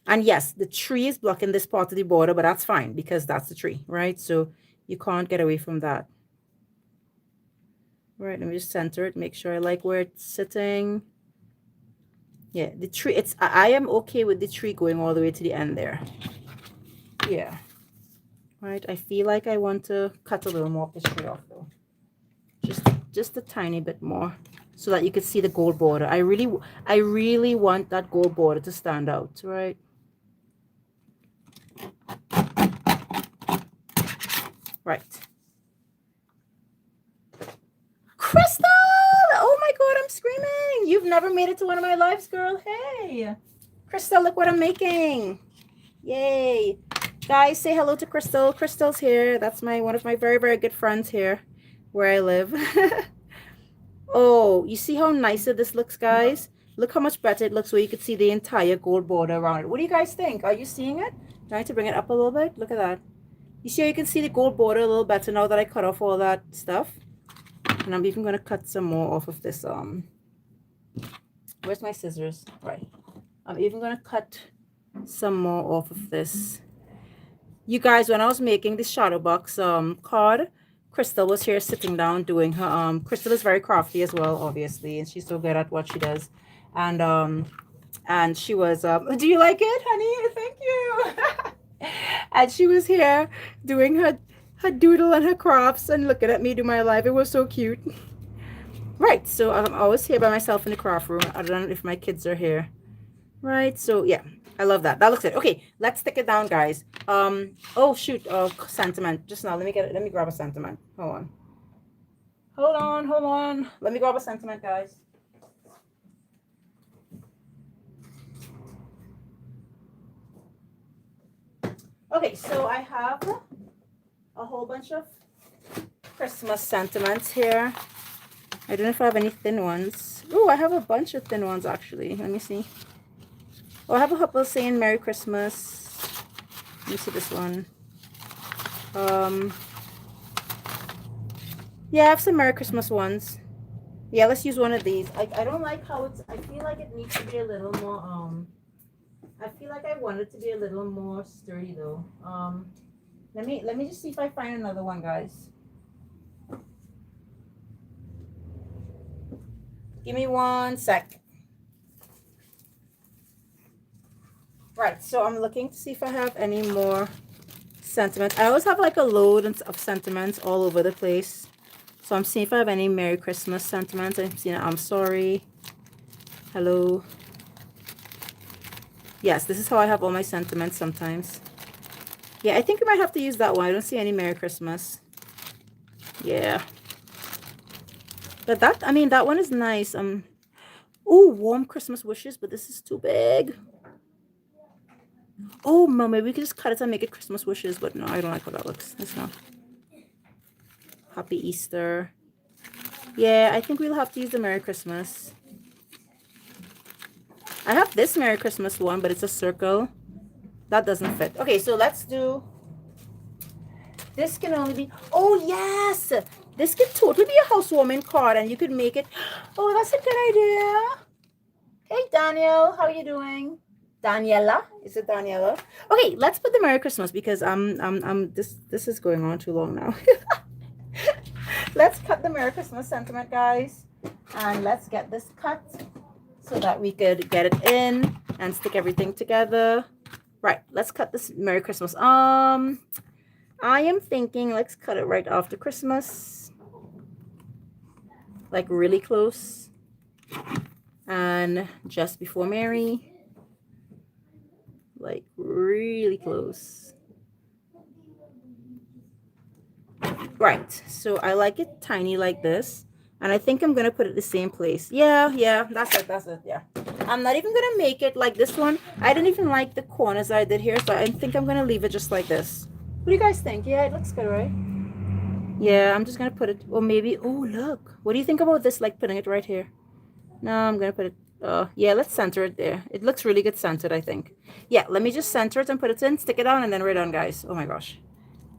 And yes, the tree is blocking this part of the border, but that's fine because that's the tree, right? So you can't get away from that. All right, let me just center it, make sure I like where it's sitting. Yeah, the tree, I am okay with the tree going all the way to the end there. Yeah. All right, I feel like I want to cut a little more of this tree off though. Just a tiny bit more so that you could see the gold border. I really want that gold border to stand out, right? Right. Crystal! Oh my god, I'm screaming! You've never made it to one of my lives, girl. Hey! Crystal, look what I'm making. Yay. Guys, say hello to Crystal. Crystal's here. That's one of my very, very good friends here where I live. Oh, you see how nicer this looks, guys? Look how much better it looks where you could see the entire gold border around it. What do you guys think? Are you seeing it? Trying to bring it up a little bit. Look at that. You see how you can see the gold border a little better now that I cut off all that stuff? And I'm even going to cut some more off of this. Where's my scissors? Right. I'm even going to cut some more off of this. You guys, when I was making the shadow box card, Crystal was here sitting down doing her Crystal is very crafty as well, obviously, and she's so good at what she does. And she was do you like it, honey? Thank you. And she was here doing her doodle and her crafts and looking at me do my life. It was so cute. Right, so I'm always here by myself in the craft room. I don't know if my kids are here. Right, so yeah, I love that. That looks good. Okay, let's stick it down, guys. Oh shoot, sentiment. Just now, let me grab a sentiment. Hold on. Let me grab a sentiment, guys. Okay, so I have a whole bunch of Christmas sentiments here. I don't know if I have any thin ones. Oh, I have a bunch of thin ones actually. Let me see. Oh, I have a couple saying Merry Christmas. Let me see this one. Yeah, I have some Merry Christmas ones. Yeah, let's use one of these. I don't like how it's, I feel like it needs to be a little more, I feel like I want it to be a little more sturdy though. Let me just see if I find another one, guys. Give me 1 sec. Right, so I'm looking to see if I have any more sentiments. I always have like a load of sentiments all over the place. So I'm seeing if I have any Merry Christmas sentiments. I'm seeing I'm sorry. Hello. Yes, this is how I have all my sentiments sometimes. Yeah, I think we might have to use that one. I don't see any Merry Christmas. Yeah. But that, I mean, that one is nice. Ooh, warm Christmas wishes, but this is too big. Oh, maybe we could just cut it and make it Christmas wishes, but no, I don't like how that looks. It's not. Happy Easter. Yeah, I think we'll have to use the Merry Christmas. I have this Merry Christmas one, but it's a circle. That doesn't fit. Okay, so let's do... This can only be... Oh, yes! This could totally be a housewarming card, and you could make it... Oh, that's a good idea. Hey, Daniel. How are you doing? Daniela? Is it Daniela? Okay, let's put the Merry Christmas because this is going on too long now. Let's cut the Merry Christmas sentiment, guys. And let's get this cut so that we could get it in and stick everything together. Right, let's cut this Merry Christmas. I am thinking let's cut it right after Christmas. Like really close. And just before Merry. Like really close. Right, so I like it tiny like this. And I think I'm gonna put it the same place. Yeah, that's it, yeah. I'm not even gonna make it like this one. I didn't even like the corners I did here, so I think I'm gonna leave it just like this. What do you guys think? Yeah, it looks good, right? Yeah, I'm just gonna put it, or maybe, oh look. What do you think about this, like putting it right here? No, I'm gonna put it, yeah, let's center it there. It looks really good centered, I think. Yeah, let me just center it and put it in, stick it on, and then we're done, guys. Oh my gosh.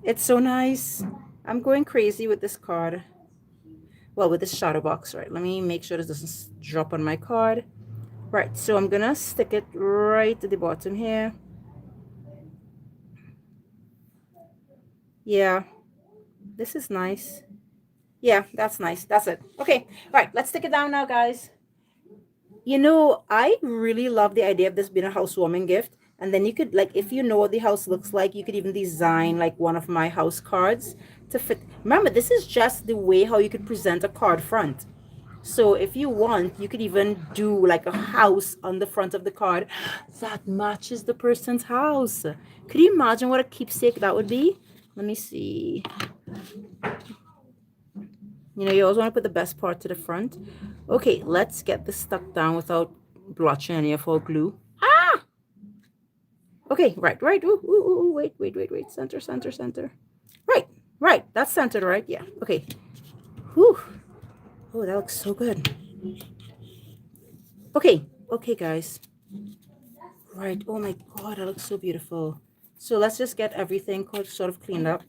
It's so nice. I'm going crazy with this card. Well, with this shadow box, right? Let me make sure this doesn't drop on my card. Right, so I'm gonna stick it right at the bottom here. Yeah, this is nice. Yeah, that's nice. That's it. Okay, all right, let's stick it down now, guys. You know, I really love the idea of this being a housewarming gift. And then you could, like, if you know what the house looks like, you could even design like one of my house cards to fit. Remember, this is just the way how you could present a card front. So if you want, you could even do like a house on the front of the card that matches the person's house. Could you imagine what a keepsake that would be? Let me see. You know, you always want to put the best part to the front. Okay, let's get this stuck down without blotching any of our glue. Ah! Okay, right. Ooh, wait. Center. Right. That's centered, right? Yeah. Okay. Whew. Oh, that looks so good. Okay, guys. Right. Oh my God, that looks so beautiful. So let's just get everything sort of cleaned up.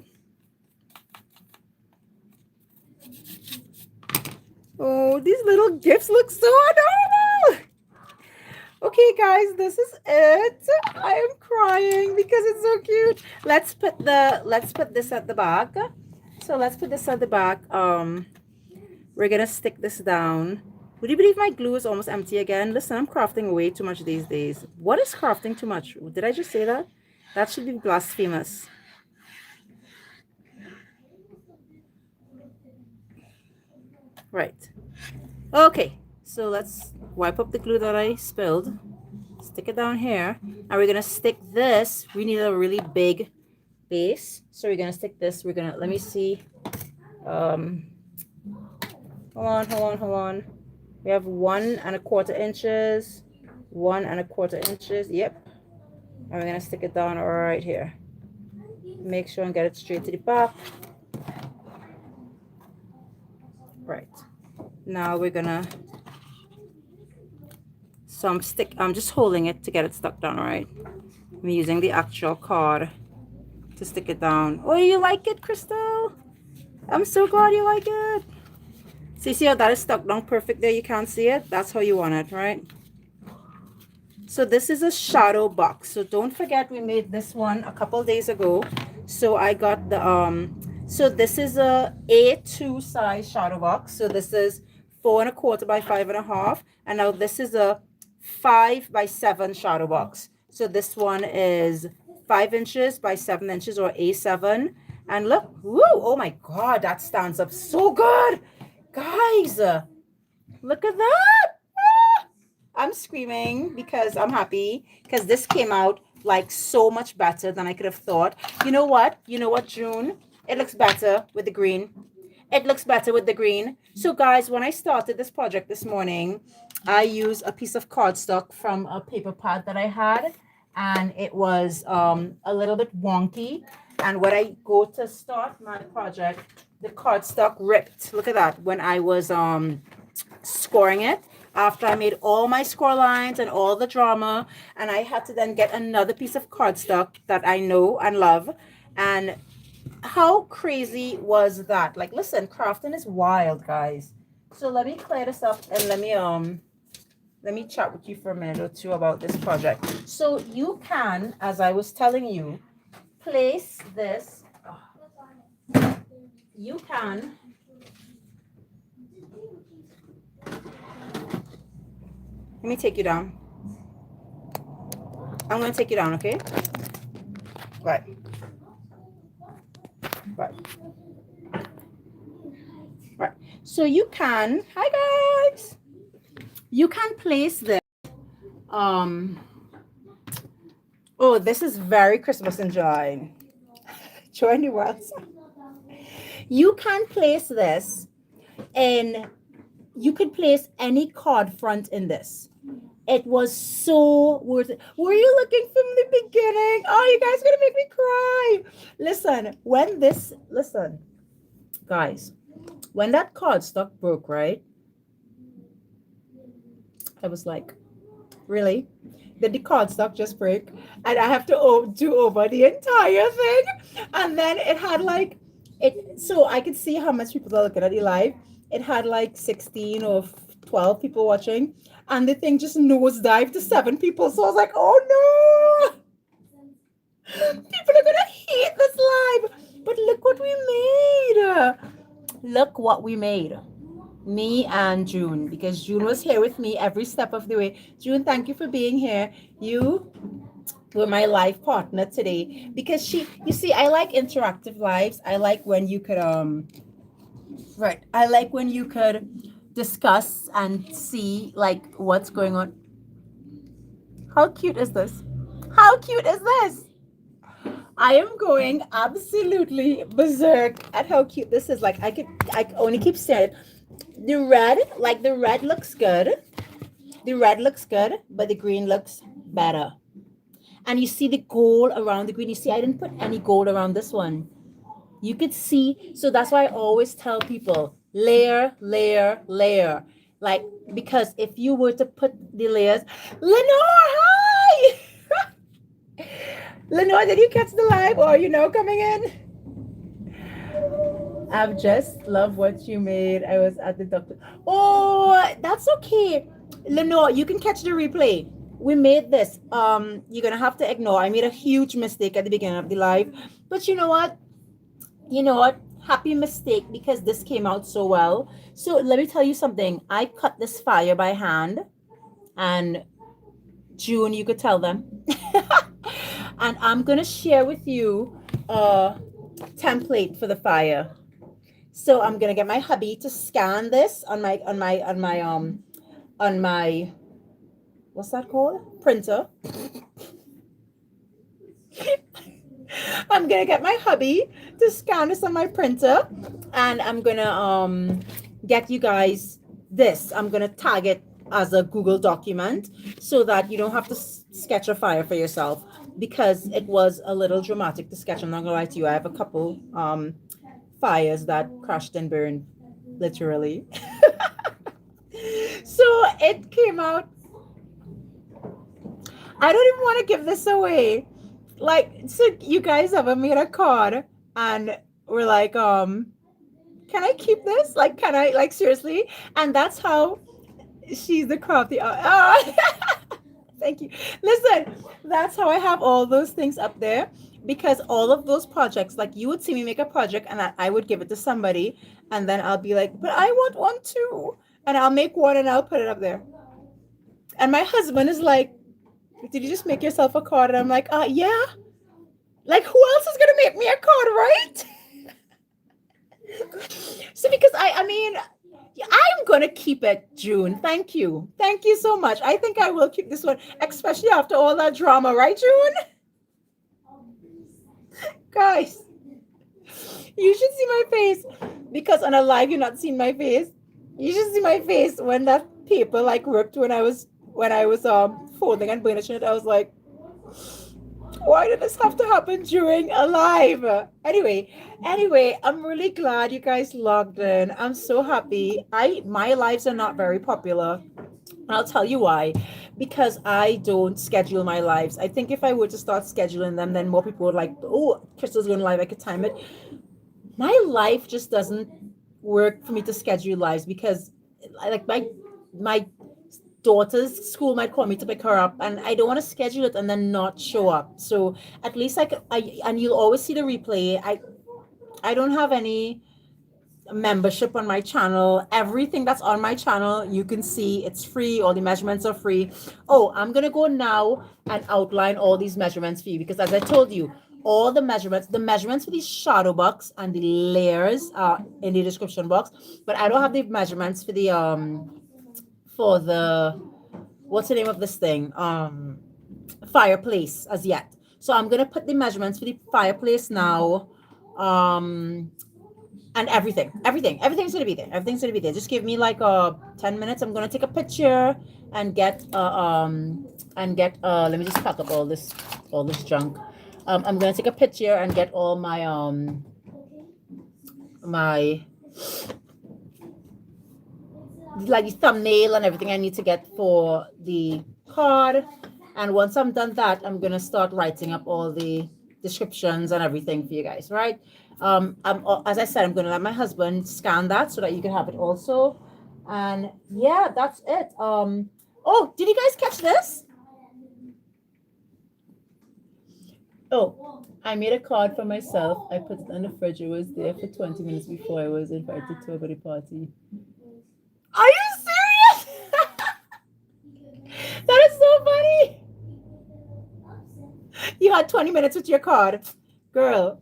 Oh, these little gifts look so adorable. Okay, guys, this is it. I am crying because it's so cute. Let's put this at the back. So let's put this at the back. We're gonna stick this down. Would you believe my glue is almost empty again? Listen, I'm crafting way too much these days. What is crafting too much? Did I just say that? That should be blasphemous. Right. Okay, so let's wipe up the glue that I spilled. Stick it down here. And we're gonna stick this. We need a really big base. So we're gonna stick this. We're gonna, let me see. Hold on. We have 1¼ inches. 1¼ inches. Yep. And we're gonna stick it down right here. Make sure and get it straight to the back. Right. Now we're gonna, so I'm just holding it to get it stuck down, all right? I'm using the actual card to stick it down. Oh, you like it, Crystal? I'm so glad you like it. See how that is stuck down perfect there? You can't see it? That's how you want it, right? So this is a shadow box. So don't forget we made this one a couple days ago. So I got the so this is a A2 size shadow box. So this is 4¼ by 5½. And now this is a 5 by 7 shadow box. So this one is 5 inches by 7 inches, or A7. And look, woo, oh my God, that stands up so good. Guys, look at that. Ah! I'm screaming because I'm happy because this came out like so much better than I could have thought. You know what? June? It looks better with the green. It looks better with the green. So guys, when I started this project this morning, I used a piece of cardstock from a paper pad that I had, and it was a little bit wonky. And when I go to start my project, the cardstock ripped. Look at that. When I was scoring it, after I made all my score lines and all the drama, and I had to then get another piece of cardstock that I know and love. And how crazy was that? Like, listen, crafting is wild, guys. So let me clear this up and let me chat with you for a minute or two about this project. So you can, as I was telling you, place this. You can let me take you down. I'm going to take you down, okay? Right. Right. Right. So you can, hi guys. You can place this. Um, oh, this is very Christmas in July. Join the world. You can place this and you could place any card front in this. It was so worth it. Were you looking from the beginning? Oh, you guys are gonna make me cry. Listen, guys, when that cardstock broke, right? I was like, really? Did the cardstock just break? And I have to do over the entire thing. And then it had like it, so I could see how much people are looking at the live. It had like 16 or 12 people watching, and the thing just nosedived to 7 people. So I was like, oh no, people are gonna hate this live. But look what we made. Look what we made. Me and June, because June was here with me every step of the way. June, thank you for being here. You were my live partner today because you see, I like interactive lives. I like when you could right. I like when you could discuss and see like what's going on. How cute is this? How cute is this? I am going absolutely berserk at how cute this is. Like I only keep staring. The red looks good. The red looks good, but the green looks better. And you see the gold around the green. You see, I didn't put any gold around this one. You could see, so that's why I always tell people layer, layer, layer. Like, because if you were to put the layers, Lenore, hi! Lenore, did you catch the live or coming in? I've just love what you made. I was at the doctor. Oh, that's okay. Lenore, you can catch the replay. We made this. You're gonna have to ignore. I made a huge mistake at the beginning of the live. But you know what? Happy mistake because this came out so well. So let me tell you something. I cut this fire by hand, and June, you could tell them. And I'm gonna share with you a template for the fire. So I'm gonna get my hubby to scan this on my what's that called? Printer. I'm gonna get my hubby to scan this on my printer, and I'm gonna get you guys this. I'm gonna tag it as a Google document so that you don't have to sketch a fire for yourself, because it was a little dramatic to sketch. I'm not gonna lie to you. I have a couple fires that crashed and burned, literally. So it came out. I don't even want to give this away. Like, so you guys ever made a card and we're like, can I keep this? Like, can I, like, seriously? And that's how she's the crafty. Thank you. Listen, that's how I have all those things up there, because all of those projects, like you would see me make a project and I would give it to somebody, and then I'll be like, but I want one too. And I'll make one and I'll put it up there. And my husband is like, did you just make yourself a card? And I'm like, yeah. Like, who else is gonna make me a card, right? So because I mean, I'm gonna keep it, June. Thank you so much. I think I will keep this one, especially after all that drama, right, June? Guys, you should see my face, because on a live you're not seeing my face. You should see my face when that paper like worked when I was folding and burnishing it. I was like, why did this have to happen during a live? Anyway, I'm really glad you guys logged in. I'm so happy. My lives are not very popular. I'll tell you why. Because I don't schedule my lives. I think if I were to start scheduling them, then more people would like, oh, Crystal's going live, I could time it. My life just doesn't work for me to schedule lives, because like my daughter's school might call me to pick her up, and I don't want to schedule it and then not show up. So at least and you'll always see the replay. I don't have any membership on my channel. Everything that's on my channel, you can see it's free. All the measurements are free. Oh, I'm gonna go now and outline all these measurements for you because as I told you, all the measurements for these shadow box and the layers are in the description box. But I don't have the measurements for the what's the name of this thing? Fireplace as yet. So I'm gonna put the measurements for the fireplace now. And everything's gonna be there. Everything's gonna be there. Just give me like 10 minutes. I'm gonna take a picture and get let me just pack up all this junk. I'm gonna take a picture and get all my like the thumbnail and everything I need to get for the card. And once I'm done that, I'm gonna start writing up all the descriptions and everything for you guys, right? As I said, I'm gonna let my husband scan that so that you can have it also. And yeah, that's it. Oh, did you guys catch this? Oh, I made a card for myself. I put it in the fridge. It was there for 20 minutes before I was invited to a birthday party. Are you serious? That is so funny. You had 20 minutes with your card. Girl,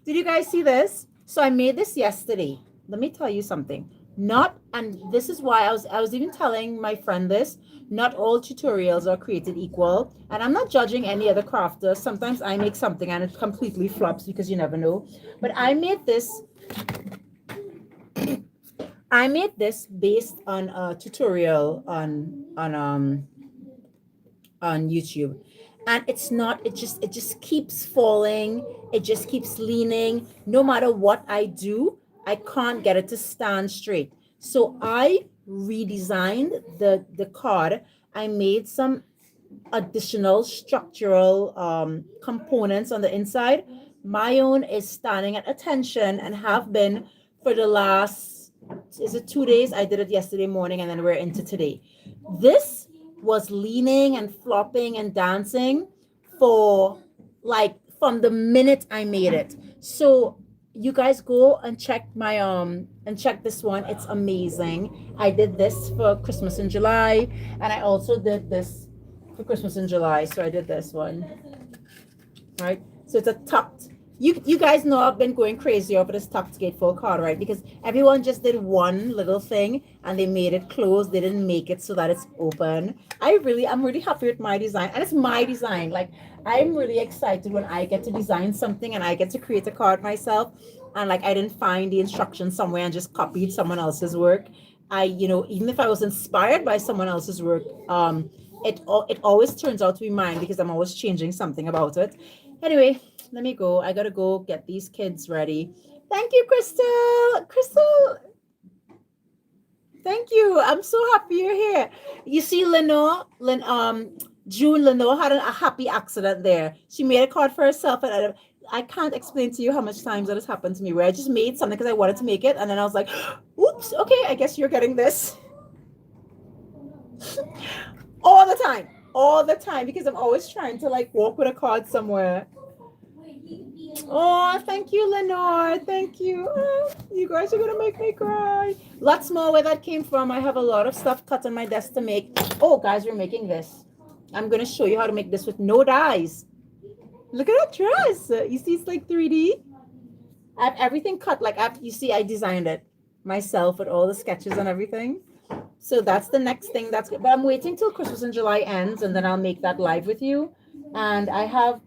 did you guys see this? So I made this yesterday. Let me tell you something. And this is why I was even telling my friend this. Not all tutorials are created equal. And I'm not judging any other crafter. Sometimes I make something and it completely flops because you never know. But I made this based on a tutorial on YouTube. And it just keeps falling. It just keeps leaning. No matter what I do, I can't get it to stand straight. So I redesigned the card. I made some additional structural components on the inside. My own is standing at attention and have been for the last, is it 2 days? I did it yesterday morning and then we're into today. This was leaning and flopping and dancing for like from the minute I made it. So you guys go and check my and check this one. It's amazing. I did this for Christmas in July, and I also did this for Christmas in July. So I did this one, right? So it's a tucked. You guys know I've been going crazy over this tucked gatefold card, right? Because everyone just did one little thing and they made it closed. They didn't make it so that it's open. I'm really happy with my design, and it's my design. Like I'm really excited when I get to design something and I get to create a card myself. And like I didn't find the instructions somewhere and just copied someone else's work. Even if I was inspired by someone else's work, it always turns out to be mine because I'm always changing something about it. Anyway, let me go. I gotta go get these kids ready. Thank you, Crystal. Crystal, thank you. I'm so happy you're here. You see, June Lenore had a happy accident there. She made a card for herself, and I can't explain to you how much times that has happened to me where I just made something because I wanted to make it, and then I was like, oops, okay, I guess you're getting this. All the time, because I'm always trying to like walk with a card somewhere. Oh, thank you, Lenore. Thank you. Oh, you guys are gonna make me cry. Lots more where that came from. I have a lot of stuff cut on my desk to make. Oh, guys, we're making this. I'm gonna show you how to make this with no dies. Look at that dress. You see, it's like 3D. I have everything cut. Like you see, I designed it myself with all the sketches and everything. So that's the next thing. That's good. But I'm waiting till Christmas in July ends, and then I'll make that live with you. And I have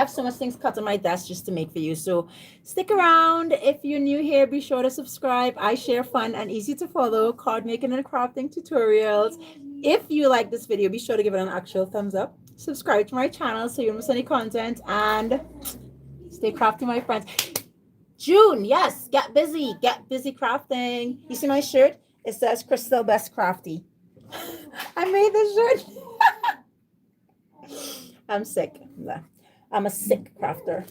so much things cut on my desk just to make for you. So stick around. If you're new here, be sure to subscribe. I share fun and easy to follow card making and crafting tutorials. If you like this video, be sure to give it an actual thumbs up. Subscribe to my channel so you don't miss any content, and stay crafty, my friends. June, yes, get busy crafting. You see my shirt? It says Crystal Best Crafty. I made this shirt. I'm sick. I'm a sick crafter.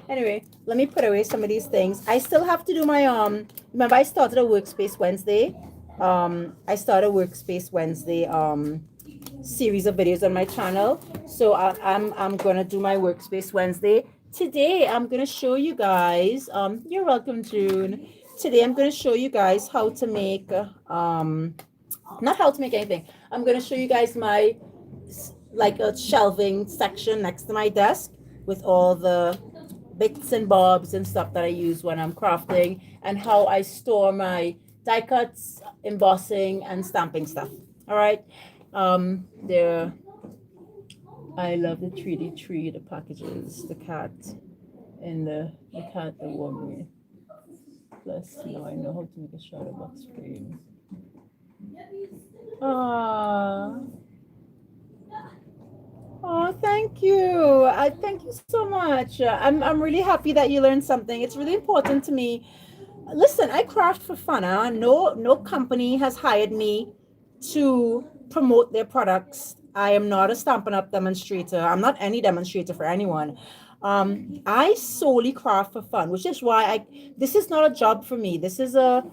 Anyway, let me put away some of these things. I still have to do my remember I started a Workspace Wednesday. Series of videos on my channel. So I'm gonna do my Workspace Wednesday. Today I'm gonna show you guys. You're welcome, June. Today I'm gonna show you guys how to make not how to make anything. I'm gonna show you guys my like a shelving section next to my desk with all the bits and bobs and stuff that I use when I'm crafting and how I store my die cuts, embossing, and stamping stuff. All right. There. I love the 3D tree, the packages, the cat, and the cat that warmed me. Plus, now I know how to make a shadow box frame. Ah. Oh, thank you. I thank you so much. I'm really happy that you learned something. It's really important to me. Listen, I craft for fun. Huh? No company has hired me to promote their products. I am not a Stampin' Up demonstrator. I'm not any demonstrator for anyone. I solely craft for fun, which is why I this is not a job for me. This is a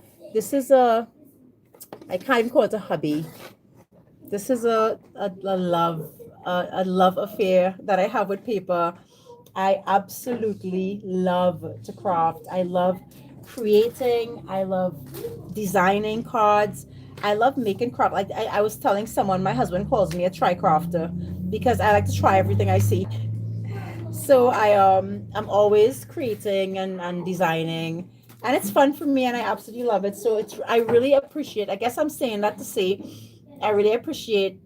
I can't even call it a hobby. This is a love affair that I have with paper. I absolutely love to craft. I love creating. I love designing cards. I love making craft. Like I was telling someone, my husband calls me a try crafter because I like to try everything I see. So I'm always creating and designing, and it's fun for me, and I absolutely love it. So it's I really appreciate. I guess I'm saying that to say I really appreciate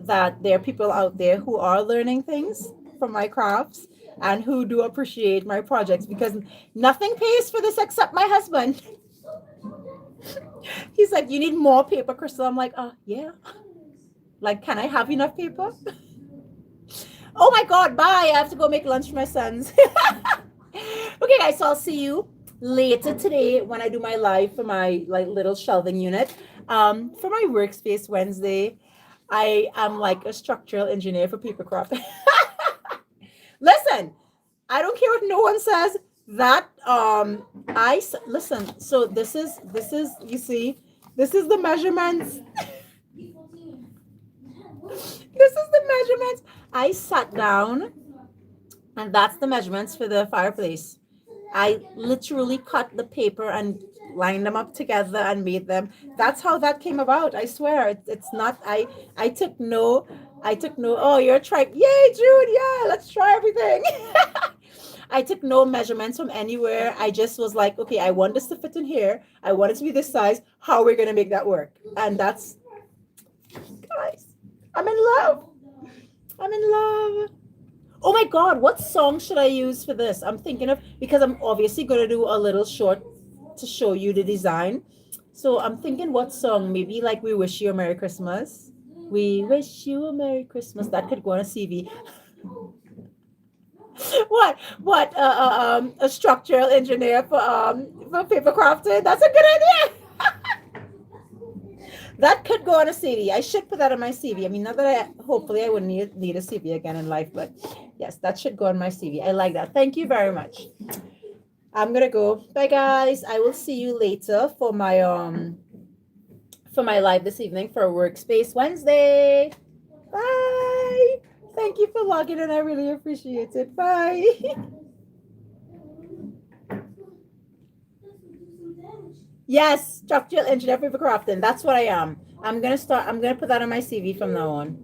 that there are people out there who are learning things from my crafts and who do appreciate my projects because nothing pays for this except my husband. He's like, "You need more paper, Crystal." I'm like, yeah. Like, can I have enough paper?" Oh my God, bye. I have to go make lunch for my sons. Okay, guys, so I'll see you later today when I do my live for my like little shelving unit. For my workspace Wednesday, I am like a structural engineer for papercraft. Listen, I don't care what no one says. That listen. So this is you see, this is the measurements. This is the measurements. I sat down, and that's the measurements for the fireplace. I literally cut the paper and lined them up together and made them. That's how that came about. I swear, it's not. I took no. I took no. Oh, you're trying. Yay, Jude! Yeah, let's try everything. I took no measurements from anywhere. I just was like, okay, I want this to fit in here. I want it to be this size. How are we gonna make that work? And that's, guys, I'm in love. I'm in love. Oh my God, what song should I use for this? I'm thinking of, because I'm obviously going to do a little short to show you the design. So I'm thinking what song? Maybe like We Wish You a Merry Christmas. We wish you a Merry Christmas. That could go on a CV. What? A structural engineer for paper crafting. That's a good idea. That could go on a CV. I should put that on my CV. I mean, not that hopefully I wouldn't need a CV again in life, but yes, that should go on my CV. I like that. Thank you very much. I'm gonna go. Bye guys. I will see you later for my live this evening for Workspace Wednesday. Bye. Thank you for logging in. I really appreciate it. Bye. Yes, structural engineer for crafting. That's what I am. I'm gonna put that on my CV from now on.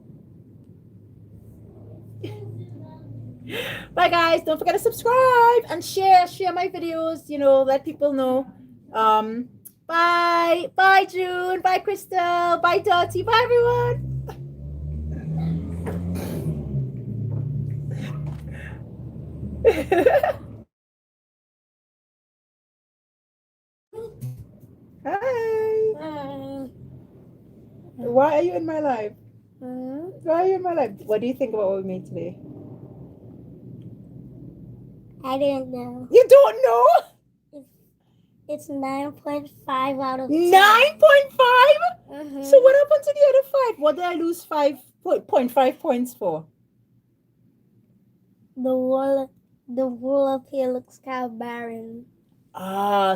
Bye guys. Don't forget to subscribe and share my videos, let people know. Bye. Bye June. Bye Crystal. Bye Dottie. Bye everyone. Hi. Hi. Why are you in my life? Why are you in my life? What do you think about what we made today? I didn't know. You don't know? It's 9.5 out of 10. 9.5? Mm-hmm. So what happened to the other five? What did I lose 5.5 points for? The wall up here looks kind of barren.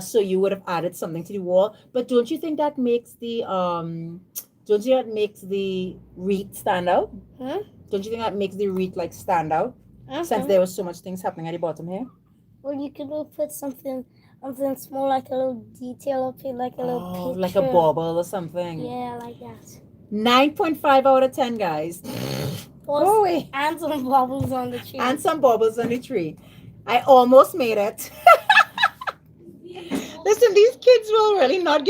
So you would have added something to the wall, but don't you think that makes the don't you think that makes the wreath stand out? Huh? Don't you think that makes the wreath like stand out? since there was so much things happening at the bottom here. Or you could put something small, like a little detail up here, like a little Oh, picture. like a bauble or something. Yeah, like that. 9.5 out of 10, guys. Go away. And some bubbles on the tree. And some baubles on the tree. I almost made it. Listen, these kids will really not